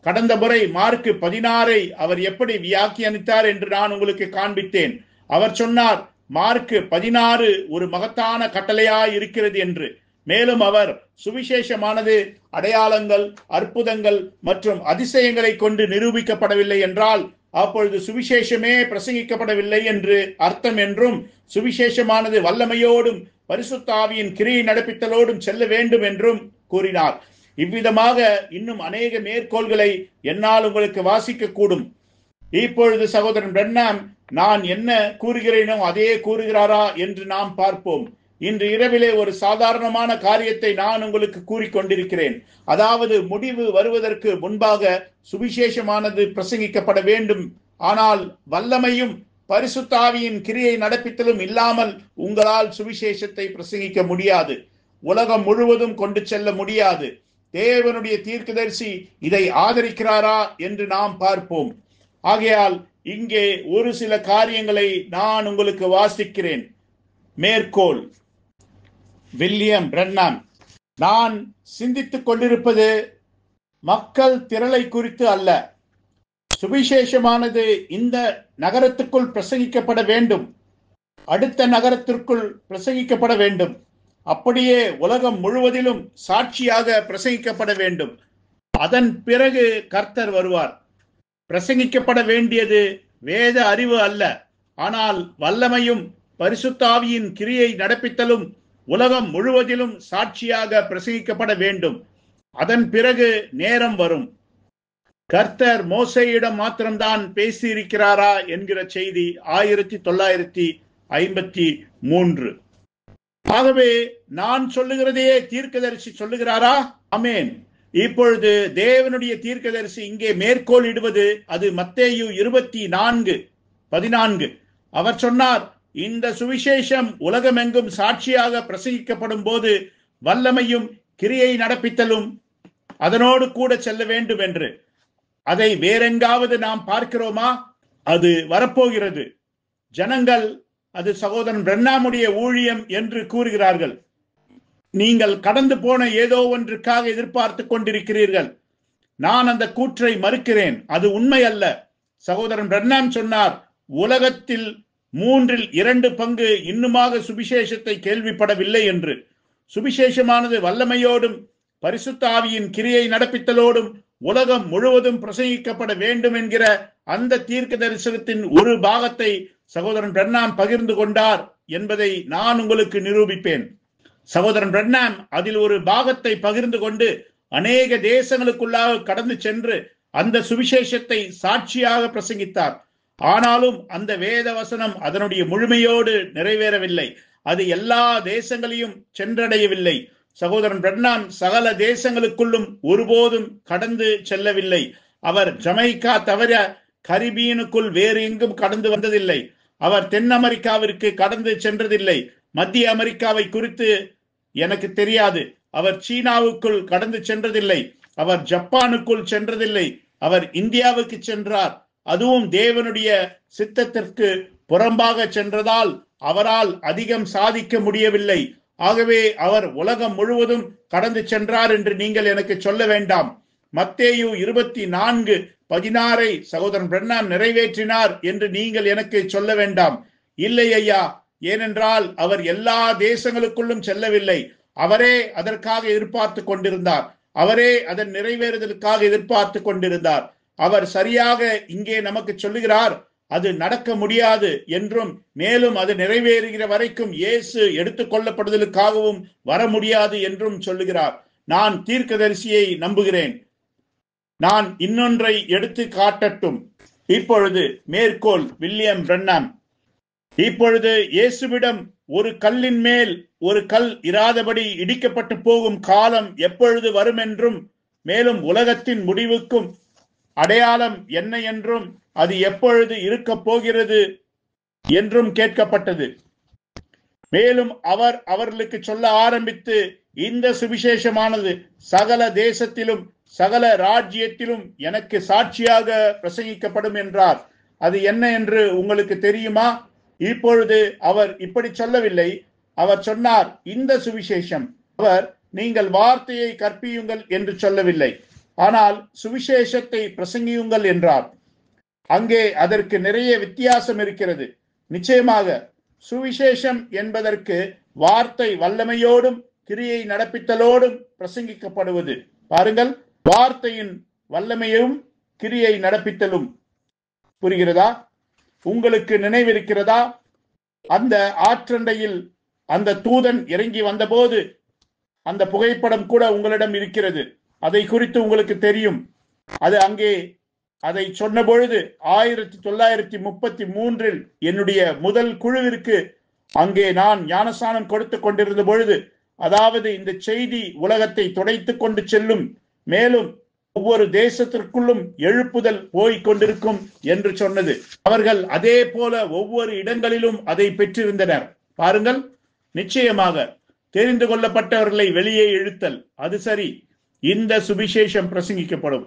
கடந்த முறை மார்க் 16 அவர் எப்படி வியாக்கியானித்தார் என்று நான் உங்களுக்கு காண்பித்தேன். அவர் சொன்னார், மார்க் 16 ஒரு மகத்தான கட்டளையாய் இருக்கிறது என்று. மேலும் அவர் சுவிசேஷமானது அடையாளங்கள், அற்புதங்கள் மற்றும் அதிசயங்களை கொண்டு நிரூபிக்கப்படவில்லை என்றால் அப்பொழுது சுவிசேஷமே பிரசங்கிக்கப்படவில்லை என்று அர்த்தம் என்றும், சுவிசேஷமானது வல்லமையோடும் பரிசுத்த ஆவியின் கிரியை நடப்பித்தலோடும் செல்ல வேண்டும் என்றும் கூறினார். இவ்விதமாக இன்னும் அநேக மேற்கோள்களை என்னால் உங்களுக்கு வாசிக்க கூடும். இப்பொழுது சகோதரன் பிரென்னாம் நான் என்ன கூறுகிறேனோ அதே கூறுகிறாரா என்று நாம் பார்ப்போம். இன்று இரவிலே ஒரு சாதாரணமான காரியத்தை நான் உங்களுக்கு கூறிக்கொண்டிருக்கிறேன். அதாவது முடிவு வருவதற்கு முன்பாக சுவிசேஷமானது பிரசங்கிக்கப்பட வேண்டும். ஆனால் வல்லமையும் பரிசுத்த ஆவியின் கிரியை நடப்பித்தலும் இல்லாமல் உங்களால் சுவிசேஷத்தை பிரசங்கிக்க முடியாது. உலகம் முழுவதும் கொண்டு செல்ல முடியாது. தேவனுடைய தீர்க்கதரிசி இதை ஆதரிக்கிறாரா என்று நாம் பார்ப்போம். ஆகையால் இங்கே ஒரு சில காரியங்களை நான் உங்களுக்கு வாசிக்கிறேன். மேற்கோள்: வில்லியம் பிரென்னாம். நான் சிந்தித்துக் கொண்டிருப்பது மக்கள் திரளை குறித்து அல்ல. சுவிசேஷமானது இந்த நகரத்துக்குள் பிரசங்கிக்கப்பட வேண்டும். அடுத்த நகரத்திற்குள் பிரசங்கிக்கப்பட வேண்டும். அப்படியே உலகம் முழுவதிலும் சாட்சியாக பிரசங்கிக்கப்பட வேண்டும். அதன் பிறகு கர்த்தர் வருவார். பிரசங்கிக்கப்பட வேண்டியது வேத அறிவு அல்ல, ஆனால் வல்லமையும் பரிசுத்தாவியின் கிரியை நடப்பித்தலும் உலகம் முழுவதிலும் சாட்சியாக பிரசங்கிக்கப்பட வேண்டும். அதன் பிறகு நேரம் வரும். கர்த்தர் மோசேயிடம் மாத்திரம்தான் பேசியிருக்கிறாரா என்கிற செய்தி 1953. ஆகவே நான் சொல்லுகிறதே தீர்க்கதரிசி சொல்லுகிறாரா? ஆமென். இப்பொழுது தேவனுடைய தீர்க்கதரிசி இங்கே மேற்கோள் இடுவது அது மத்தேயு 24:14. அவர் சொன்னார், இந்த சுவிசேஷம் உலகமெங்கும் சாட்சியாக பிரசங்கிக்கப்படும் போது வல்லமையும் கிரியை நடப்பித்தலும் அதனோடு கூட செல்ல வேண்டும் என்று. அதை வேறெங்காவது நாம் பார்க்கிறோமா? அது வரப்போகிறது. ஜனங்கள் அது சகோதரன் பிரண்ணாமுடைய ஊழியம் என்று கூறுகிறார்கள். நீங்கள் கடந்து போன ஏதோ ஒன்றுக்காக எதிர்பார்த்து கொண்டிருக்கிறீர்கள். நான் அந்த கூற்றை மறுக்கிறேன். அது உண்மை அல்ல. சகோதரன் பிரண்ணாம் சொன்னார், உலகத்தில் 2/3 இன்னுமாக சுவிசேஷத்தை கேள்விப்படவில்லை என்று. சுவிசேஷமானது வல்லமையோடும் பரிசுத்த ஆவியின் கிரியை நடப்பித்தலோடும் உலகம் முழுவதும் பிரசங்கிக்கப்பட வேண்டும் என்கிற அந்த தீர்க்க தரிசனத்தின் ஒரு பாகத்தை சகோதரன் பிரண்ணாம் பகிர்ந்து கொண்டார் என்பதை நான் உங்களுக்கு நிரூபிப்பேன். சகோதரன் பிரண்ணாம் அதில் ஒரு பாகத்தை பகிர்ந்து கொண்டு அநேக தேசங்களுக்குள்ளாக கடந்து சென்று அந்த சுவிசேஷத்தை சாட்சியாக பிரசங்கித்தார். ஆனாலும் அந்த வேத வசனம் அதனுடைய முழுமையோடு நிறைவேறவில்லை. அது எல்லா தேசங்களையும் சென்றடையவில்லை. சகோதரன் பிரண்ணாம் சகல தேசங்களுக்குள்ளும் ஒருபோதும் கடந்து செல்லவில்லை. அவர் ஜமைக்கா தவிர கரிபியனுக்குள் வேறு எங்கும் கடந்து வந்ததில்லை. அவர் தென் அமெரிக்காவிற்கு கடந்து சென்றதில்லை. மத்திய அமெரிக்காவை குறித்து எனக்கு தெரியாது. அவர் சீனாவுக்குள் கடந்து சென்றதில்லை. அவர் ஜப்பானுக்குள் சென்றதில்லை. அவர் இந்தியாவுக்கு சென்றார். அதுவும் தேவனுடைய சித்தத்திற்கு புறம்பாக சென்றதால் அவரால் அதிகம் சாதிக்க முடியவில்லை. ஆகவே அவர் உலகம் முழுவதும் கடந்து சென்றார் என்று நீங்கள் எனக்கு சொல்ல வேண்டாம். மத்தேயு 24:16 சகோதரன் பிரண்ணாம் நிறைவேற்றினார் என்று நீங்கள் எனக்கு சொல்ல வேண்டாம். இல்லை ஐயா, ஏனென்றால் அவர் எல்லா தேசங்களுக்குள்ளும் செல்லவில்லை. அவரே அதற்காக எதிர்பார்த்து கொண்டிருந்தார். அவரே அதன் நிறைவேறுதலுக்காக எதிர்பார்த்து கொண்டிருந்தார். அவர் சரியாக இங்கே நமக்கு சொல்லுகிறார், அது நடக்க முடியாது என்றும், மேலும் அது நிறைவேறுகிற வரைக்கும் இயேசு எடுத்துக் கொள்ளப்படுதலுக்காகவும் வர முடியாது என்றும் சொல்லுகிறார். நான் தீர்க்கதரிசியை நம்புகிறேன். நான் இன்னொன்றை எடுத்து காட்டட்டும். இப்பொழுது மேற்கோள் வில்லியம் பிரண்ணாம். இப்பொழுது இயேசுவிடம் ஒரு கல்லின் மேல் ஒரு கல் இராதபடி இடிக்கப்பட்டு போகும் காலம் எப்பொழுது வரும் என்றும், மேலும் உலகத்தின் முடிவுக்கும் அடையாளம் என்ன என்றும், அது எப்பொழுது இருக்க போகிறது என்றும் கேட்கப்பட்டது. மேலும் அவர் அவர்களுக்கு சொல்ல ஆரம்பித்து, இந்த சுவிசேஷமானது சகல தேசத்திலும் சகல ராஜ்யத்திலும் எனக்கு சாட்சியாக பிரசங்கிக்கப்படும் என்றார். அது என்ன என்று உங்களுக்கு தெரியுமா? இப்பொழுது அவர் இப்படி சொல்லவில்லை. அவர் சொன்னார், இந்த சுவிசேஷம். அவர் நீங்கள் வார்த்தையை கற்பியுங்கள் என்று சொல்லவில்லை, ஆனால் சுவிசேஷத்தை பிரசங்கியுங்கள் என்றார். அங்கே அதற்கு நிறைய வித்தியாசம் இருக்கிறது. நிச்சயமாக சுவிசேஷம் என்பதற்கு வார்த்தை வல்லமையோடும் கிரியை நடப்பித்தலோடும் பிரசங்கிக்கப்படுவது. பாருங்கள், வார்த்தையின் வல்லமையும் கிரியை நடப்பித்தலும். புரிகிறதா? உங்களுக்கு நினைவிருக்கிறதா? அந்த ஆற்றண்டையில் அந்த தூதன் இறங்கி வந்தபோது அந்த புகைப்படம் கூட உங்களிடம் இருக்கிறது. அதை குறித்து உங்களுக்கு தெரியும். அது அங்கே அதை சொன்ன பொழுது 1933 என்னுடைய முதல் குழுவிற்கு அங்கே நான் ஞானஸ்நானம் கொடுத்து கொண்டிருந்த பொழுது, அதாவது இந்த செய்தி உலகத்தை துடைத்து கொண்டு செல்லும், மேலும் ஒவ்வொரு தேசத்திற்குள்ளும் எழுப்புதல் போய்க் கொண்டிருக்கும் என்று சொன்னது. அவர்கள் அதே போல ஒவ்வொரு இடங்களிலும் அதை பெற்றிருந்தனர். பாருங்கள், நிச்சயமாக தெரிந்து கொள்ளப்பட்டவர்களை வெளியே இழுத்தல், அது சரி. இந்த சுவிசேஷம் பிரசங்கிக்கப்படும்.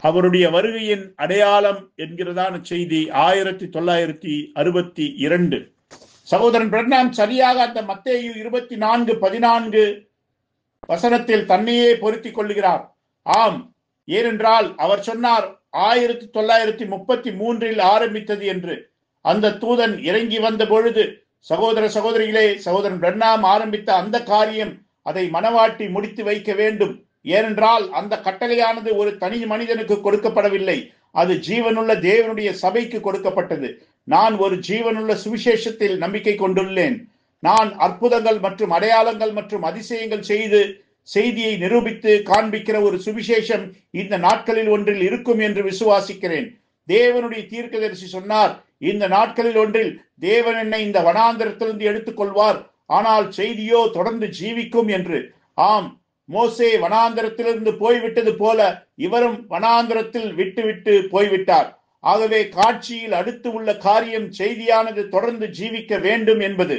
அவருடைய வருகையின் அடையாளம் என்கிறதான செய்தி 1962. சகோதரன் பிரண்ணாம் சரியாக அந்த மத்தேயு 24:14 வசனத்தில் தன்னையே பொருத்திக் கொள்ளுகிறார். ஆம், ஏனென்றால் அவர் சொன்னார் 1933 ஆரம்பித்தது என்று. அந்த தூதன் இறங்கி வந்த பொழுது, சகோதர சகோதரிகளே, சகோதரன் பிரண்ணாம் ஆரம்பித்த அந்த காரியம் அதை மனவாட்டி முடித்து வைக்க வேண்டும். ஏனென்றால் அந்த கட்டளையானது ஒரு தனி மனிதனுக்கு கொடுக்கப்படவில்லை, அது ஜீவனுள்ள தேவனுடைய சபைக்கு கொடுக்கப்பட்டது. நான் ஒரு ஜீவனுள்ள சுவிசேஷத்தில் நம்பிக்கை கொண்டுள்ளேன். நான் அற்புதங்கள் மற்றும் அடையாளங்கள் மற்றும் அதிசயங்கள் செய்து செய்தியை நிரூபித்து காண்பிக்கிற ஒரு சுவிசேஷம் இந்த நாட்களில் ஒன்றில் இருக்கும் என்று விசுவாசிக்கிறேன். தேவனுடைய தீர்க்கதரிசி சொன்னார், இந்த நாட்களில் ஒன்றில் தேவன் என்னை இந்த வனாந்தரத்திலிருந்து எடுத்துக் கொள்வார், ஆனால் செய்தியோ தொடர்ந்து ஜீவிக்கும் என்று. ஆம், மோசே வனாந்தரத்திலிருந்து போய்விட்டது போல இவரும் வனாந்தரத்தில் விட்டு போய்விட்டார். ஆகவே காட்சியில் அடுத்து உள்ள காரியம் செய்தியானது தொடர்ந்து ஜீவிக்க வேண்டும் என்பது.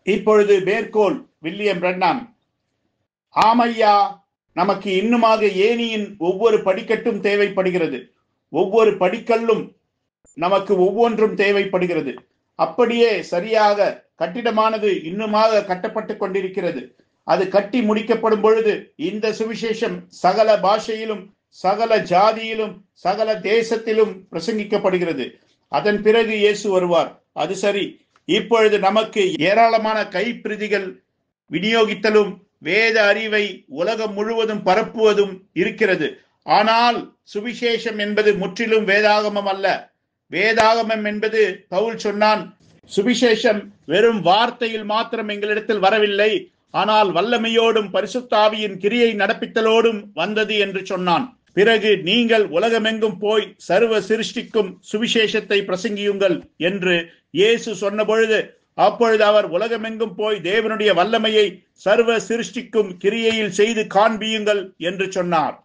இப்பொழுது மேற்கோள் வில்லியம் பிரண்ணாம். ஆமையா, நமக்கு இன்னுமாக ஏணியின் ஒவ்வொரு படிக்கட்டும் தேவைப்படுகிறது, ஒவ்வொரு படிக்கல்லும் நமக்கு ஒவ்வொன்றும் தேவைப்படுகிறது. அப்படியே சரியாக கட்டிடமானது இன்னுமாக கட்டப்பட்டு கொண்டிருக்கிறது. அது கட்டி முடிக்கப்படும் பொழுது இந்த சுவிசேஷம் சகல பாஷையிலும் சகல ஜாதியிலும் சகல தேசத்திலும் பிரசங்கிக்கப்படுகிறது. அதன் பிறகு இயேசு வருவார். அது சரி, இப்பொழுது நமக்கு ஏராளமான கைப்பிரதிகள் விநியோகித்தலும் வேத அறிவை உலகம் முழுவதும் பரப்புவதும் இருக்கிறது. ஆனால் சுவிசேஷம் என்பது முற்றிலும் வேதாகமம் அல்ல. வேதாகமம் என்பது பவுல் சொன்னான், சுவிசேஷம் வெறும் வார்த்தையில் மாத்திரம் எங்களிடத்தில் வரவில்லை, ஆனால் வல்லமையோடும் பரிசுத்த ஆவியின் கிரியை நடப்பித்தலோடும் வந்தது என்று சொன்னான். பிறகு நீங்கள் உலகமெங்கும் போய் சர்வ சிருஷ்டிக்கும் சுவிசேஷத்தை பிரசங்கியுங்கள் என்று இயேசு சொன்ன பொழுது, அப்பொழுது அவர் உலகமெங்கும் போய் தேவனுடைய வல்லமையை சர்வ சிருஷ்டிக்கும் கிரியையில் செய்து காண்பியுங்கள் என்று சொன்னார்.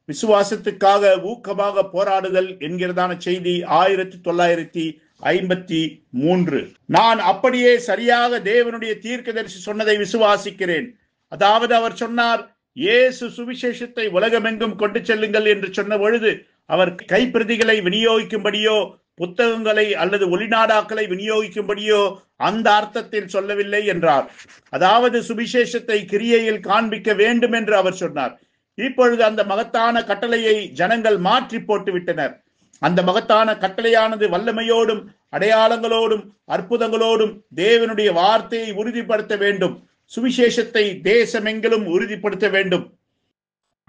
விசுவாசத்துக்காக ஊக்கமாக போராடுதல் என்கிறதான செய்தி 1953. நான் அப்படியே சரியாக தேவனுடைய தீர்க்கதரிசி சொன்னதை விசுவாசிக்கிறேன். அதாவது அவர் சொன்னார், இயேசு சுவிசேஷத்தை உலகமெங்கும் கொண்டு செல்லுங்கள் என்று சொன்ன பொழுது அவர் கைப்பிரதிகளை விநியோகிக்கும்படியோ புத்தகங்களை அல்லது ஒளிநாடாக்களை விநியோகிக்கும்படியோ அந்த அர்த்தத்தில் சொல்லவில்லை என்றார். அதாவது சுவிசேஷத்தை கிரியையில் காண்பிக்க வேண்டும் என்று அவர் சொன்னார். இப்பொழுது அந்த மகத்தான கட்டளையை ஜனங்கள் மாற்றி போட்டு விட்டனர். அந்த மகத்தான கட்டளையானது வல்லமையோடும் அடையாளங்களோடும் அற்புதங்களோடும் தேவனுடைய வார்த்தையை உறுதிப்படுத்த வேண்டும், சுவிசேஷத்தை தேசமெங்கிலும் உறுதிப்படுத்த வேண்டும்.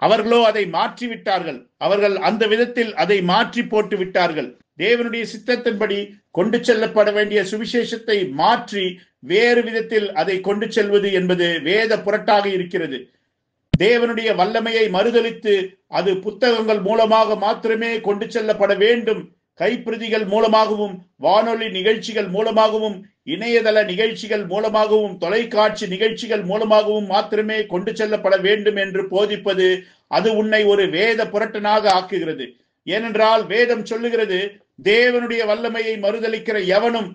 அவர்களோ அதை மாற்றி விட்டார்கள். அவர்கள் அந்த விதத்தில் அதை மாற்றி போட்டு விட்டார்கள். தேவனுடைய சித்தத்தின்படி கொண்டு செல்லப்பட வேண்டிய சுவிசேஷத்தை மாற்றி வேறு விதத்தில் அதை கொண்டு செல்வது என்பது வேத புரட்டாக இருக்கிறது. தேவனுடைய வல்லமையை மறுதலித்து அது புத்தகங்கள் மூலமாக மாத்திரமே கொண்டு செல்லப்பட வேண்டும், கைப்பிரதிகள் மூலமாகவும் வானொலி நிகழ்ச்சிகள் மூலமாகவும் இணையதள நிகழ்ச்சிகள் மூலமாகவும் தொலைக்காட்சி நிகழ்ச்சிகள் மூலமாகவும் மாத்திரமே கொண்டு செல்லப்பட வேண்டும் என்று போதிப்பது அது உன்னை ஒரு வேத புரட்டனாக ஆக்குகிறது. ஏனென்றால் வேதம் சொல்லுகிறது, தேவனுடைய வல்லமையை மறுதலிக்கிற எவனும்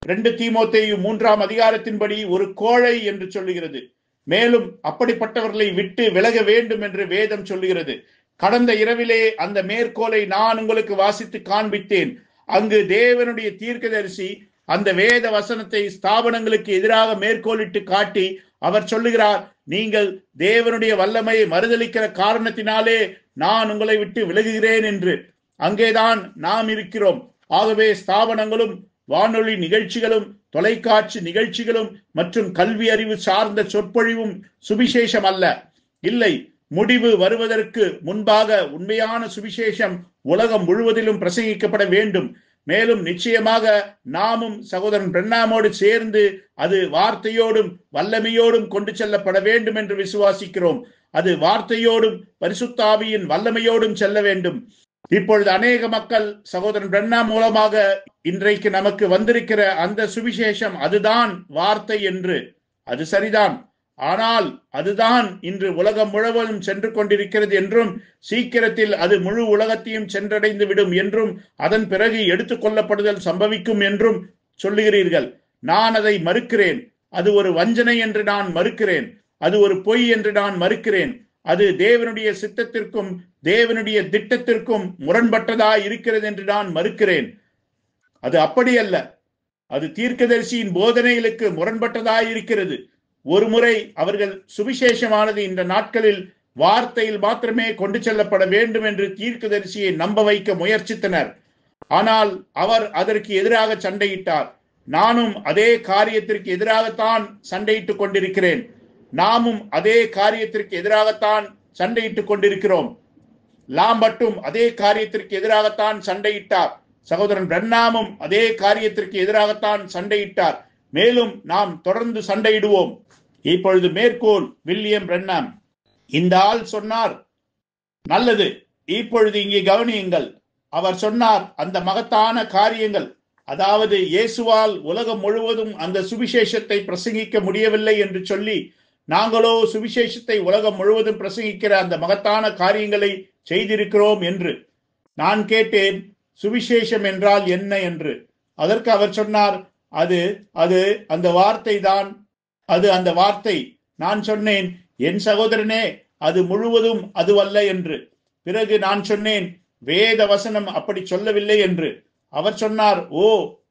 2 தீமோத்தேயு 3ஆம் அதிகாரத்தின்படி ஒரு கோழை என்று சொல்லுகிறது. மேலும் அப்படிப்பட்டவர்களை விட்டு விலக வேண்டும் என்று வேதம் சொல்லுகிறது. கடந்த இரவிலே அந்த மேற்கோளை நான் உங்களுக்கு வாசித்து காண்பித்தேன். அங்கு தேவனுடைய தீர்க்கதரிசி அந்த வேத வசனத்தை ஸ்தாபனங்களுக்கு எதிராக மேற்கோளிட்டு காட்டி அவர் சொல்லுகிறார், நீங்கள் தேவனுடைய வல்லமையை மறுதலிக்கிற காரணத்தினாலே நான் உங்களை விட்டு விலகுகிறேன் என்று. அங்கேதான் நாம் இருக்கிறோம். ஆகவே ஸ்தாபனங்களும் வானொலி நிகழ்ச்சிகளும் தொலைக்காட்சி நிகழ்ச்சிகளும் மற்றும் கல்வி அறிவு சார்ந்த சொற்பொழிவும் சுவிசேஷம் அல்ல. இல்லை, முடிவு வருவதற்கு முன்பாக உண்மையான சுவிசேஷம் உலகம் முழுவதிலும் பிரசங்கிக்கப்பட வேண்டும். மேலும் நிச்சயமாக நாமும் சகோதரன் பிரண்ணாமோடு சேர்ந்து அது வார்த்தையோடும் வல்லமையோடும் கொண்டு செல்லப்பட வேண்டும் என்று விசுவாசிக்கிறோம். அது வார்த்தையோடும் பரிசுத்த ஆவியின் வல்லமையோடும் செல்ல வேண்டும். இப்பொழுது அநேக மக்கள் சகோதரன் பிரண்ணாம் மூலமாக இன்றைக்கு நமக்கு வந்திருக்கிற அந்த சுவிசேஷம் அதுதான் வார்த்தை என்று. அது சரிதான். ஆனால் அதுதான் இன்று உலகம் முழுவதும் சென்று கொண்டிருக்கிறது என்றும் சீக்கிரத்தில் அது முழு உலகத்தையும் சென்றடைந்து விடும் என்றும் அதன் பிறகு எடுத்துக் கொள்ளப்படுதல் சம்பவிக்கும் என்றும் சொல்லுகிறீர்கள். நான் அதை மறுக்கிறேன். அது ஒரு வஞ்சனை என்று நான் மறுக்கிறேன். அது ஒரு பொய் என்று நான் மறுக்கிறேன். அது தேவனுடைய சித்தத்திற்கும் தேவனுடைய திட்டத்திற்கும் முரண்பட்டதாய் இருக்கிறது என்று நான் மறுக்கிறேன். அது அப்படி அல்ல. அது தீர்க்கதரிசியின் போதனைகளுக்கு முரண்பட்டதாய் இருக்கிறது. ஒரு முறை அவர்கள் சுவிசேஷமானது இந்த நாட்களில் வார்த்தையில் மாத்திரமே கொண்டு செல்லப்பட வேண்டும் என்று தீர்க்கதரிசியை நம்ப வைக்க முயற்சித்தனர். ஆனால் அவர் அதற்கு எதிராக சண்டையிட்டார். நானும் அதே காரியத்திற்கு எதிராகத்தான் சண்டையிட்டுக் கொண்டிருக்கிறேன். நாமும் அதே காரியத்திற்கு எதிராகத்தான் சண்டையிட்டுக் கொண்டிருக்கிறோம். லாம்பட்டும் அதே காரியத்திற்கு எதிராகத்தான் சண்டையிட்டார். சகோதரன் பிரண்ணாமும் அதே காரியத்திற்கு எதிராகத்தான் சண்டையிட்டார். மேலும் நாம் தொடர்ந்து சண்டையிடுவோம். இப்பொழுது மேற்கோள் வில்லியம் பிரண்ணாம். இந்த ஆள் சொன்னார், நல்லது, இப்பொழுது இங்கே கவனியுங்கள். அவர் சொன்னார் அந்த மகத்தான காரியங்கள், அதாவது இயேசுவால் உலகம் முழுவதும் அந்த சுவிசேஷத்தை பிரசங்கிக்க முடியவில்லை என்று சொல்லி, நாங்களோ சுவிசேஷத்தை உலகம் முழுவதும் பிரசங்கிக்கிற அந்த மகத்தான காரியங்களை செய்திருக்கிறோம் என்று. நான் கேட்டேன், சுவிசேஷம் என்றால் என்ன என்று. அதற்கு அவர் சொன்னார், அது அது அந்த வார்த்தை தான், அது அந்த வார்த்தை. நான் சொன்னேன், என் சகோதரனே, அது முழுவதும் அதுவல்ல என்று. பிறகு நான் சொன்னேன், வேத வசனம் அப்படி சொல்லவில்லை என்று. அவர் சொன்னார், ஓ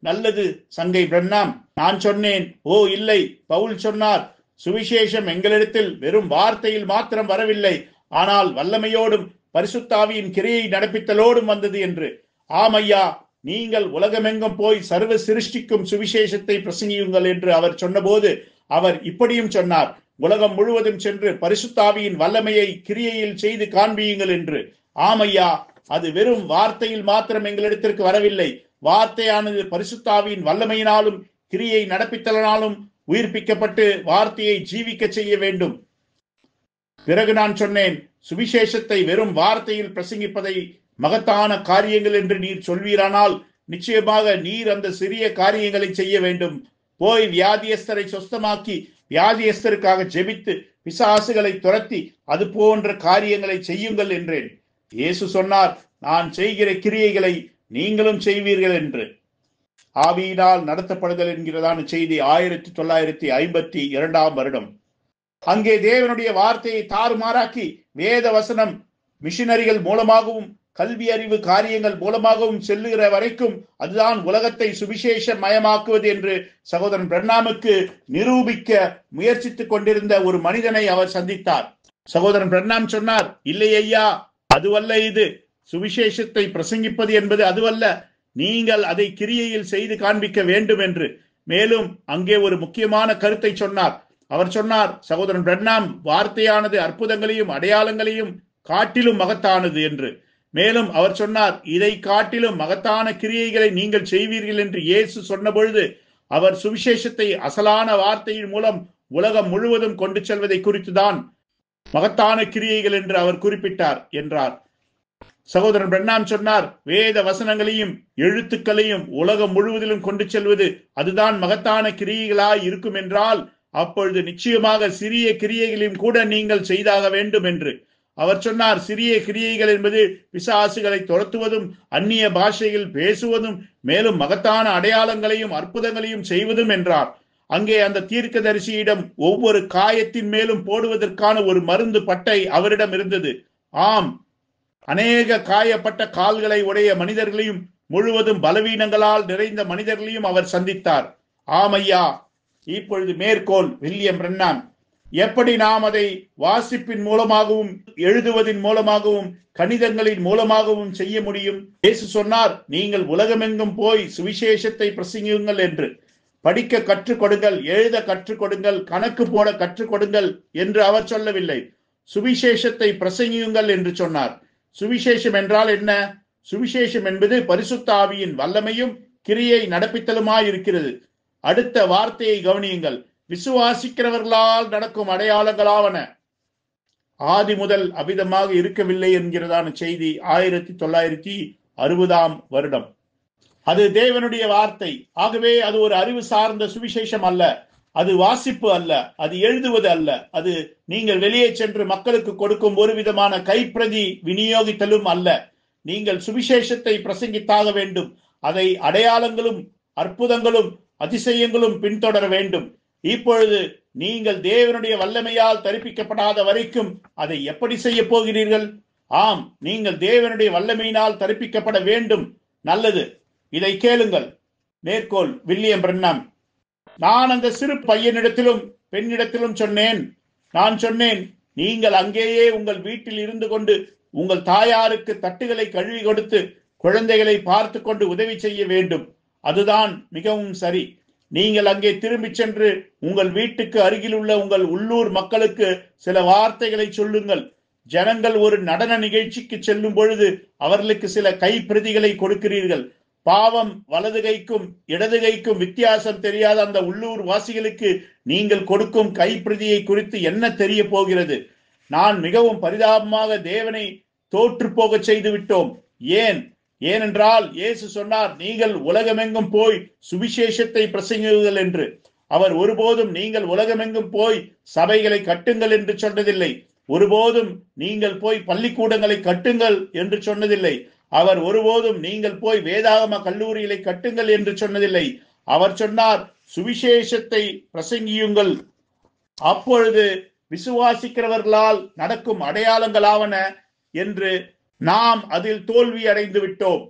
நல்லது சங்கை பிரண்ணாம். நான் சொன்னேன், ஓ இல்லை, பவுல் சொன்னார், சுவிசேஷம் எங்களிடத்தில் வெறும் வார்த்தையில் மாத்திரம் வரவில்லை, ஆனால் வல்லமையோடும் பரிசுத்தாவியின் கிரியை நடப்பித்தலோடும் வந்தது என்று. ஆமையா, நீங்கள் உலகமெங்கும் போய் சர்வ சிருஷ்டிக்கும் சுவிசேஷத்தை பிரசங்கியுங்கள் என்று அவர் சொன்னபோது அவர் இப்படியும் சொன்னார், உலகம் முழுவதும் சென்று பரிசுத்தாவியின் வல்லமையை கிரியையில் செய்து காண்பியுங்கள் என்று. ஆமையா, அது வெறும் வார்த்தையில் மாத்திரம் எங்களிடத்திற்கு வரவில்லை. வார்த்தையானது பரிசுத்தாவியின் வல்லமையினாலும் கிரியை நடப்பித்தலனாலும் உயிர்ப்பிக்கப்பட்டு வார்த்தையை ஜீவிக்க செய்ய வேண்டும். பிறகு நான் சொன்னேன், சுவிசேஷத்தை வெறும் வார்த்தையில் பிரசங்கிப்பதை மகத்தான காரியங்கள் என்று நீர் சொல்வீரானால் நிச்சயமாக நீர் அந்த சிறிய காரியங்களை செய்ய வேண்டும். போய் வியாதியஸ்தரை சொஸ்தமாக்கி வியாதியஸ்தருக்காக ஜெபித்து பிசாசுகளை துரத்தி அது போன்ற காரியங்களை செய்யுங்கள் என்றேன். இயேசு சொன்னார், நான் செய்கிற கிரியைகளை நீங்களும் செய்வீர்கள் என்று. ஆவியினால் நடத்தப்படுதல் என்கிறதான செய்தி 1952 வருடம். அங்கே தேவனுடைய வார்த்தையை தாறுமாறாக்கி வேத வசனம் மிஷினரிகள் மூலமாகவும் கல்வி அறிவு காரியங்கள் மூலமாகவும் செல்லுகிற வரைக்கும் அதுதான் உலகத்தை சுவிசேஷ மயமாக்குவது என்று சகோதரன் பிரண்ணாமுக்கு நிரூபிக்க முயற்சித்துக் கொண்டிருந்த ஒரு மனிதனை அவர் சந்தித்தார். சகோதரன் பிரண்ணாம் சொன்னார், இல்லை ஐயா, அதுவல்ல, இது சுவிசேஷத்தை பிரசங்கிப்பது என்பது அதுவல்ல, நீங்கள் அதை கிரியையில் செய்து காண்பிக்க வேண்டும் என்று. மேலும் அங்கே ஒரு முக்கியமான கருத்தை சொன்னார். அவர் சொன்னார், சகோதரன் பிரண்ணாம், வார்த்தையானது அற்புதங்களையும் அடையாளங்களையும் காட்டிலும் மகத்தானது என்று. மேலும் அவர் சொன்னார், இதை காட்டிலும் மகத்தான கிரியைகளை நீங்கள் செய்வீர்கள் என்று இயேசு சொன்ன பொழுது அவர் சுவிசேஷத்தை அசலான வார்த்தையின் மூலம் உலகம் முழுவதும் கொண்டு செல்வதை குறித்துதான் மகத்தான கிரியைகள் என்று அவர் குறிப்பிட்டார் என்றார். சகோதரன் பிரண்ணாம் சொன்னார், வேத வசனங்களையும் எழுத்துக்களையும் உலகம் முழுவதிலும் கொண்டு செல்வது அதுதான் மகத்தான கிரியைகளாய் இருக்கும் என்றால் அப்பொழுது நிச்சயமாக சிறிய கிரியைகளையும் கூட நீங்கள் செய்தாக வேண்டும் என்று. அவர் சொன்னார், சிறிய கிரியைகள் என்பது பிசாசுகளை துரத்துவதும் அந்நிய பாஷையில் பேசுவதும் மேலும் மகத்தான அடையாளங்களையும் அற்புதங்களையும் செய்வதும் என்றார். அங்கே அந்த தீர்க்கதரிசியிடம் ஒவ்வொரு காயத்தின் மேலும் போடுவதற்கான ஒரு மருந்து பட்டை அவரிடம் இருந்தது. ஆம், அநேக காயப்பட்ட கால்களை உடைய மனிதர்களையும் முழுவதும் பலவீனங்களால் நிறைந்த மனிதர்களையும் அவர் சந்தித்தார். ஆமையா. இப்பொழுது மேற்கோள் வில்லியம் பிரண்ணாம். எப்படி நாம் அதை வாசிப்பின் மூலமாகவும் எழுதுவதன் மூலமாகவும் கணிதங்களின் மூலமாகவும் செய்ய முடியும்? இயேசு சொன்னார், நீங்கள் உலகமெங்கும் போய் சுவிசேஷத்தை பிரசங்கியுங்கள் என்று. படிக்க கற்றுக் கொடுங்கள், எழுத கற்றுக் கொடுங்கள், கணக்கு போட கற்றுக் கொடுங்கள் என்று அவர் சொல்லவில்லை. சுவிசேஷத்தை பிரசங்கியுங்கள் என்று சொன்னார். சுவிசேஷம் என்றால் என்ன? சுவிசேஷம் என்பது பரிசுத்த ஆவியின் வல்லமையும் கிரியை நடப்பித்தலுமாய் இருக்கிறது. அடுத்த வார்த்தையை கவனியுங்கள். விசுவாசிக்கிறவர்களால் நடக்கும் அடையாளங்களாவன. ஆதி முதல் அபிதமாக இருக்கவில்லை என்கிறதான செய்தி 1960 வருடம். அது தேவனுடைய வார்த்தை. ஆகவே அது ஒரு அறிவு சார்ந்த சுவிசேஷம் அல்ல, அது வாசிப்பு அல்ல, அது எழுதுவது அல்ல, அது நீங்கள் வெளியே சென்று மக்களுக்கு கொடுக்கும் ஒரு விதமான கைப்பிரதி விநியோகித்தலும் அல்ல. நீங்கள் சுவிசேஷத்தை பிரசங்கித்தாக வேண்டும். அதை அடையாளங்களும் அற்புதங்களும் அதிசயங்களும் பின்தொடர வேண்டும். இப்பொழுது நீங்கள் தேவனுடைய வல்லமையால் தரிப்பிக்கப்படாத வரைக்கும் அதை எப்படி செய்ய போகிறீர்கள்? ஆம், நீங்கள் தேவனுடைய வல்லமையினால் தரிப்பிக்கப்பட வேண்டும். நல்லது, இதை கேளுங்கள். மேற்கோள் வில்லியம் பிரண்ணாம். நான் அந்த சிறு பையனிடத்திலும் பெண்ணிடத்திலும் சொன்னேன். நான் சொன்னேன், நீங்கள் அங்கேயே உங்கள் வீட்டில் இருந்து கொண்டு உங்கள் தாயாருக்கு தட்டுகளை கழுவி கொடுத்து குழந்தைகளை பார்த்து கொண்டு உதவி செய்ய வேண்டும். அதுதான் மிகவும் சரி. நீங்கள் அங்கே திரும்பி சென்று உங்கள் வீட்டுக்கு அருகில் உள்ள உங்கள் உள்ளூர் மக்களுக்கு சில வார்த்தைகளை சொல்லுங்கள். ஜனங்கள் ஒரு நடன நிகழ்ச்சிக்கு செல்லும் பொழுது அவர்களுக்கு சில கைப்பிரதிகளை கொடுக்கிறீர்கள். பாவம் வலது கைக்கும் இடது கைக்கும் வித்தியாசம் தெரியாத அந்த உள்ளூர் வாசிகளுக்கு நீங்கள் கொடுக்கும் கைப்பிரதியை குறித்து என்ன தெரிய போகிறது? நான் மிகவும் பரிதாபமாக தேவனை தோற்று போக செய்து விட்டோம். ஏனென்றால் இயேசு சொன்னார், நீங்கள் உலகமெங்கும் போய் சுவிசேஷத்தை பிரசங்குங்கள் என்று. அவர் ஒருபோதும் நீங்கள் உலகமெங்கும் போய் சபைகளை கட்டுங்கள் என்று சொன்னதில்லை. ஒருபோதும் நீங்கள் போய் பள்ளிக்கூடங்களை கட்டுங்கள் என்று சொன்னதில்லை. அவர் ஒருபோதும் நீங்கள் போய் வேதாகம கல்லூரிகளை கட்டுங்கள் என்று சொன்னதில்லை. அவர் சொன்னார், சுவிசேஷத்தை பிரசங்கியுங்கள். அப்பொழுது விசுவாசிக்கிறவர்களால் நடக்கும் அடையாளங்களாவன என்று. நாம் அதில் தோல்வி அடைந்து விட்டோம்.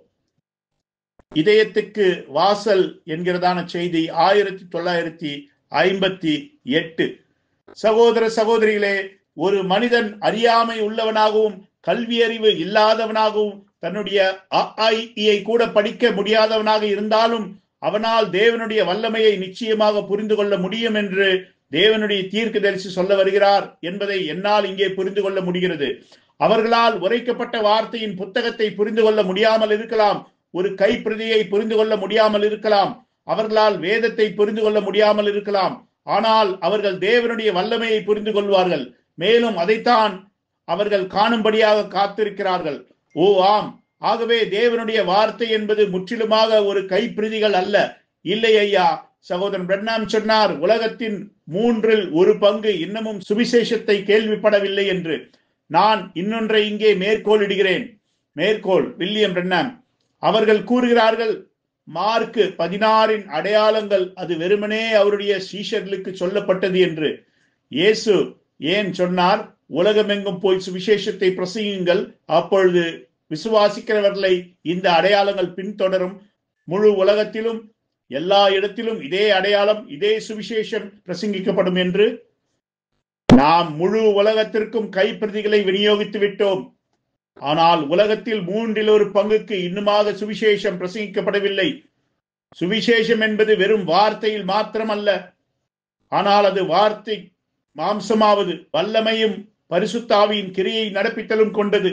இதயத்துக்கு வாசல் என்கிறதான செய்தி 1958. சகோதர சகோதரிகளே, ஒரு மனிதன் அறியாமை உள்ளவனாகவும் கல்வி அறிவு இல்லாதவனாகவும் தன்னுடைய அஐஇயை கூட படிக்க முடியாதவனாக இருந்தாலும் அவனால் தேவனுடைய வல்லமையை நிச்சயமாக புரிந்து கொள்ள முடியும் என்று தேவனுடைய தீர்க்கதரிசி சொல்ல வருகிறார் என்பதை என்னால் இங்கே புரிந்து கொள்ள முடிகிறது. அவர்களால் உரைக்கப்பட்ட வார்த்தையின் புத்தகத்தை புரிந்து கொள்ள முடியாமல் இருக்கலாம். ஒரு கைப்பிரதியை புரிந்து கொள்ள முடியாமல் இருக்கலாம். அவர்களால் வேதத்தை புரிந்து கொள்ள முடியாமல் இருக்கலாம். ஆனால் அவர்கள் தேவனுடைய வல்லமையை புரிந்து கொள்வார்கள். மேலும் அதைத்தான் அவர்கள் காணும்படியாக காத்திருக்கிறார்கள். ஓ ஆம், ஆகவே தேவனுடைய வார்த்தை என்பது முற்றிலுமாக ஒரு கைப்பிரதிகள் அல்ல. இல்லை ஐயா, சகோதரன் பிரென்னாம் சொன்னார், உலகத்தின் 1/3 இன்னமும் சுவிசேஷத்தை கேள்விப்படவில்லை என்று. நான் இன்னொன்றை இங்கே மேற்கோளிடுகிறேன். வில்லியம் பிரென்னாம் அவர்கள் கூறுகிறார்கள், மார்க் 16 அடையாளங்கள் அது வெறுமனே அவருடைய சீஷர்களுக்கு சொல்லப்பட்டது என்று. இயேசு ஏன் சொன்னார், உலகமெங்கும் போய் சுவிசேஷத்தை பிரசங்கியுங்கள், அப்பொழுது விசுவாசிக்கிறவர்களை இந்த அடையாளங்கள் பின்தொடரும். முழு உலகத்திலும் எல்லா இடத்திலும் இதே அடையாளம், இதே சுவிசேஷம் பிரசங்கிக்கப்படும் என்று. நாம் முழு உலகத்திற்கும் கைப்பிரதிகளை விநியோகித்து விட்டோம். ஆனால் உலகத்தில் 1/3 இன்னுமாக சுவிசேஷம் பிரசங்கிக்கப்படவில்லை. சுவிசேஷம் என்பது வெறும் வார்த்தையில் மாத்திரமல்ல, ஆனால் அது வார்த்தை மாம்சமாவது வல்லமையும் பரிசுத்த ஆவியின் கிரியை நடப்பித்தலும் கொண்டது.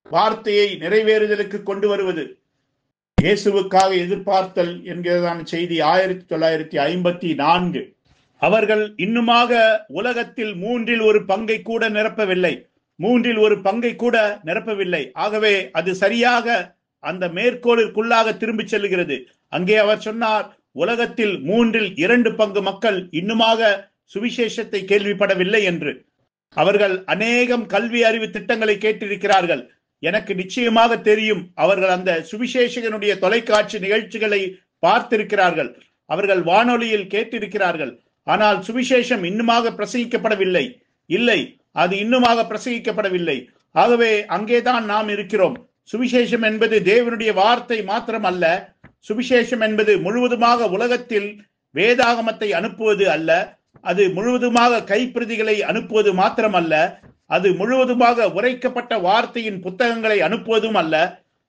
வார்த்தையை நிறைவேறுதலுக்கு கொண்டு வருவது. இயேசுவுக்காக எதிர்பார்த்தல் என்கிறதான செய்தி 1954. அவர்கள் இன்னுமாக உலகத்தில் 1/3 கூட நிரப்பவில்லை. 1/3 கூட நிரப்பவில்லை. ஆகவே அது சரியாக அந்த மேற்கோளிற்குள்ளாக திரும்பி செல்லுகிறது. அங்கே அவர் சொன்னார், உலகத்தில் 2/3 மக்கள் இன்னுமாக சுவிசேஷத்தை கேள்விப்படவில்லை என்று. அவர்கள் அநேகம் கல்வி அறிவு திட்டங்களை கேட்டிருக்கிறார்கள். எனக்கு நிச்சயமாக தெரியும், அவர்கள் அந்த சுவிசேஷகனுடைய தொலைக்காட்சி நிகழ்ச்சிகளை பார்த்திருக்கிறார்கள். அவர்கள் வானொலியில் கேட்டிருக்கிறார்கள். ஆனால் சுவிசேஷம் இன்னுமாக பிரசங்கிக்கப்படவில்லை. இல்லை, அது இன்னுமாக பிரசங்கிக்கப்படவில்லை. ஆகவே அங்கேதான் நாம் இருக்கிறோம். சுவிசேஷம் என்பது தேவனுடைய வார்த்தை மாத்திரம் அல்ல. சுவிசேஷம் என்பது முழுவதுமாக உலகத்தில் வேதாகமத்தை அனுப்புவது அல்ல. அது முழுவதுமாக கைப்பிரதிகளை அனுப்புவது மாத்திரமல்ல. அது முழுவதுமாக உரைக்கப்பட்ட வார்த்தையின் புத்தகங்களை அனுப்புவதும் அல்ல.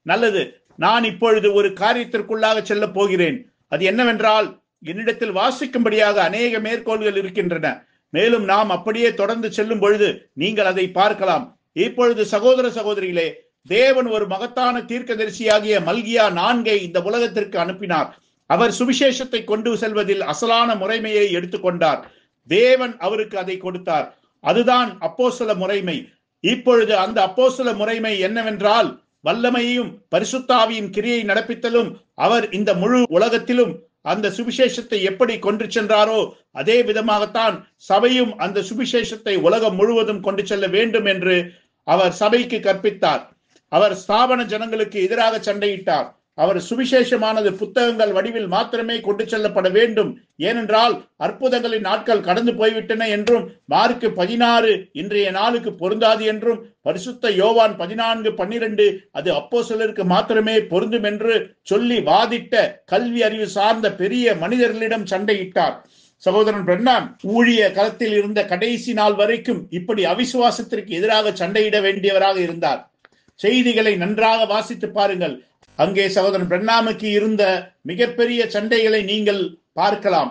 நல்லது, நான் இப்பொழுது ஒரு காரியத்திற்குள்ளாக செல்ல போகிறேன். அது என்னவென்றால், என்னிடத்தில் வாசிக்கும்படியாக அநேக மேற்கோள்கள் இருக்கின்றன. மேலும் நாம் அப்படியே தொடர்ந்து செல்லும் பொழுது நீங்கள் அதை பார்க்கலாம். இப்பொழுது சகோதர சகோதரிகளே, தேவன் ஒரு மகத்தான தீர்க்கதரிசியாகிய மல்கியா 4 இந்த உலகத்திற்கு அனுப்பினார். அவர் சுவிசேஷத்தை கொண்டு செல்வதில் அசலான முறைமையை எடுத்துக்கொண்டார். தேவன் அவருக்கு அதை கொடுத்தார். அதுதான் அப்போஸ்தல முறைமை. இப்பொழுது அந்த அப்போஸ்தல முறைமை என்னவென்றால், வல்லமையையும் பரிசுத்த ஆவியின் கிரியை நடப்பித்தலும். அவர் இந்த முழு உலகத்திலும் அந்த சுவிசேஷத்தை எப்படி கொண்டு சென்றாரோ அதே விதமாகத்தான் சபையும் அந்த சுவிசேஷத்தை உலகம் முழுவதும் கொண்டு செல்ல வேண்டும் என்று அவர் சபைக்கு கற்பித்தார். அவர் ஸ்தாபன ஜனங்களுக்கு எதிராக சண்டையிட்டார். அவர் சுவிசேஷமானது புத்தகங்கள் வடிவில் மாத்திரமே கொண்டு செல்லப்பட வேண்டும், ஏனென்றால் அற்புதங்களின் நாட்கள் கடந்து போய்விட்டன என்றும், மார்க் 16 இன்றைய நாளுக்கு பொருந்தாது என்றும், பரிசுத்த யோவான் 14:12 அது அப்போஸ்தலருக்கு மாத்திரமே பொருந்தும் என்று சொல்லி வாதிட்ட கல்வி அறிவு சார்ந்த பெரிய மனிதர்களிடம் சண்டையிட்டார். சகோதரன் பிரென்னாம் ஊழிய களத்தில் இருந்த கடைசி நாள் வரைக்கும் இப்படி அவிசுவாசத்திற்கு எதிராக சண்டையிட வேண்டியவராக இருந்தார். செய்திகளை நன்றாக வாசித்து பாருங்கள். அங்கே சகோதரன் பிரென்னாமுக்கு இருந்த மிகப்பெரிய சண்டைகளை நீங்கள் பார்க்கலாம்.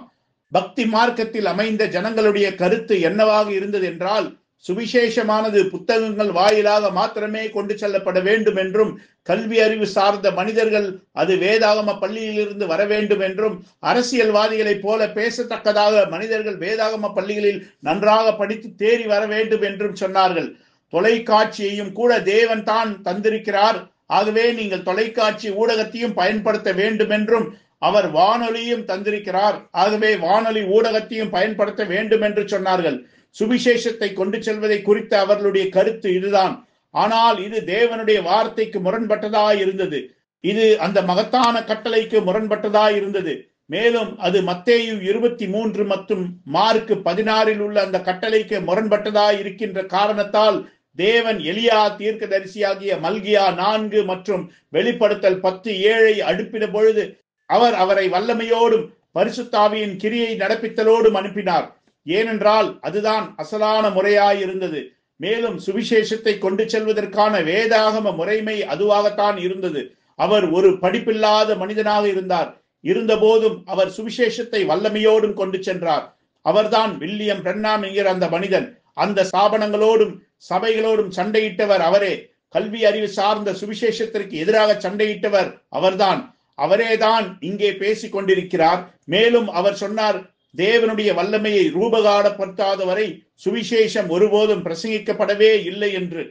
பக்தி மார்க்கத்தில் அமைந்த ஜனங்களுடைய கருத்து என்னவாக இருந்தது என்றால், சுவிசேஷமானது புத்தகங்கள் வாயிலாக மாத்திரமே கொண்டு செல்லப்பட வேண்டும் என்றும், கல்வி அறிவு சார்ந்த மனிதர்கள் அது வேதாகம பள்ளியிலிருந்து வர வேண்டும் என்றும், அரசியல்வாதிகளைப் போல பேசத்தக்கதாக மனிதர்கள் வேதாகம பள்ளிகளில் நன்றாக படித்து தேறி வர வேண்டும் என்றும் சொன்னார்கள். தொலைக்காட்சியையும் கூட தேவன் தான் தந்திருக்கிறார், ஆகவே நீங்கள் தொலைக்காட்சி ஊடகத்தையும் பயன்படுத்த வேண்டும் என்றும், அவர் வானொலியும் தந்திருக்கிறார், ஆகவே வானொலி ஊடகத்தையும் பயன்படுத்த வேண்டும் என்று சொன்னார்கள். சுவிசேஷத்தை கொண்டு செல்வதை குறித்த அவர்களுடைய கருத்து இதுதான். ஆனால் இது தேவனுடைய வார்த்தைக்கு முரண்பட்டதாய் இருந்தது. இது அந்த மகத்தான கட்டளைக்கு முரண்பட்டதாய் இருந்தது. மேலும் அது மத்தேயு 23 மற்றும் மார்க் 16 உள்ள அந்த கட்டளைக்கு முரண்பட்டதாய் இருக்கின்ற காரணத்தால் தேவன் எலியா தீர்க்கதரிசியாகிய மல்கியா 4 மற்றும் வெளிப்படுத்தல் 10:7 அனுப்பின பொழுது அவர் அவரை வல்லமையோடும் பரிசுத்தாவியின் கிரியை நடப்பித்தலோடும் அனுப்பினார். ஏனென்றால் அதுதான் அசலான முறையாயிருந்தது. மேலும் சுவிசேஷத்தை கொண்டு செல்வதற்கான வேதாகம முறைமை அதுவாகத்தான் இருந்தது. அவர் ஒரு படிப்பில்லாத மனிதனாக இருந்தார். இருந்தபோதும் அவர் சுவிசேஷத்தை வல்லமையோடும் கொண்டு சென்றார். அவர்தான் வில்லியம் பிரன்னாம் என்கிற அந்த மனிதன். அந்த ஸ்தாபனங்களோடும் சபைகளோடும் சண்டையிட்டவர் அவரே. கல்வி அறிவு சார்ந்த சுவிசேஷத்திற்கு எதிராக சண்டையிட்டவர் அவர்தான். அவரேதான் இங்கே பேசிக் கொண்டிருக்கிறார். மேலும் அவர் சொன்னார், தேவனுடைய வல்லமையை ரூபகாடப்படுத்தாத வரை சுவிசேஷம் ஒருபோதும் பிரசங்கிக்கப்படவே இல்லை என்று.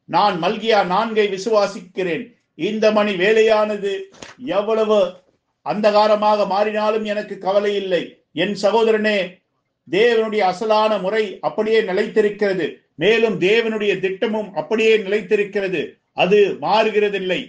நான் மல்கியா 4 விசுவாசிக்கிறேன். இந்த மணி வேலையானது எவ்வளவு அந்தகாரமாக மாறினாலும் எனக்கு கவலை இல்லை. என் சகோதரனே, தேவனுடைய அசலான முறை அப்படியே நிலைத்திருக்கிறது. மேலும் தேவனுடைய திட்டமும் அப்படியே நிலைத்திருக்கிறது. அது மாறுகிறதில்லை.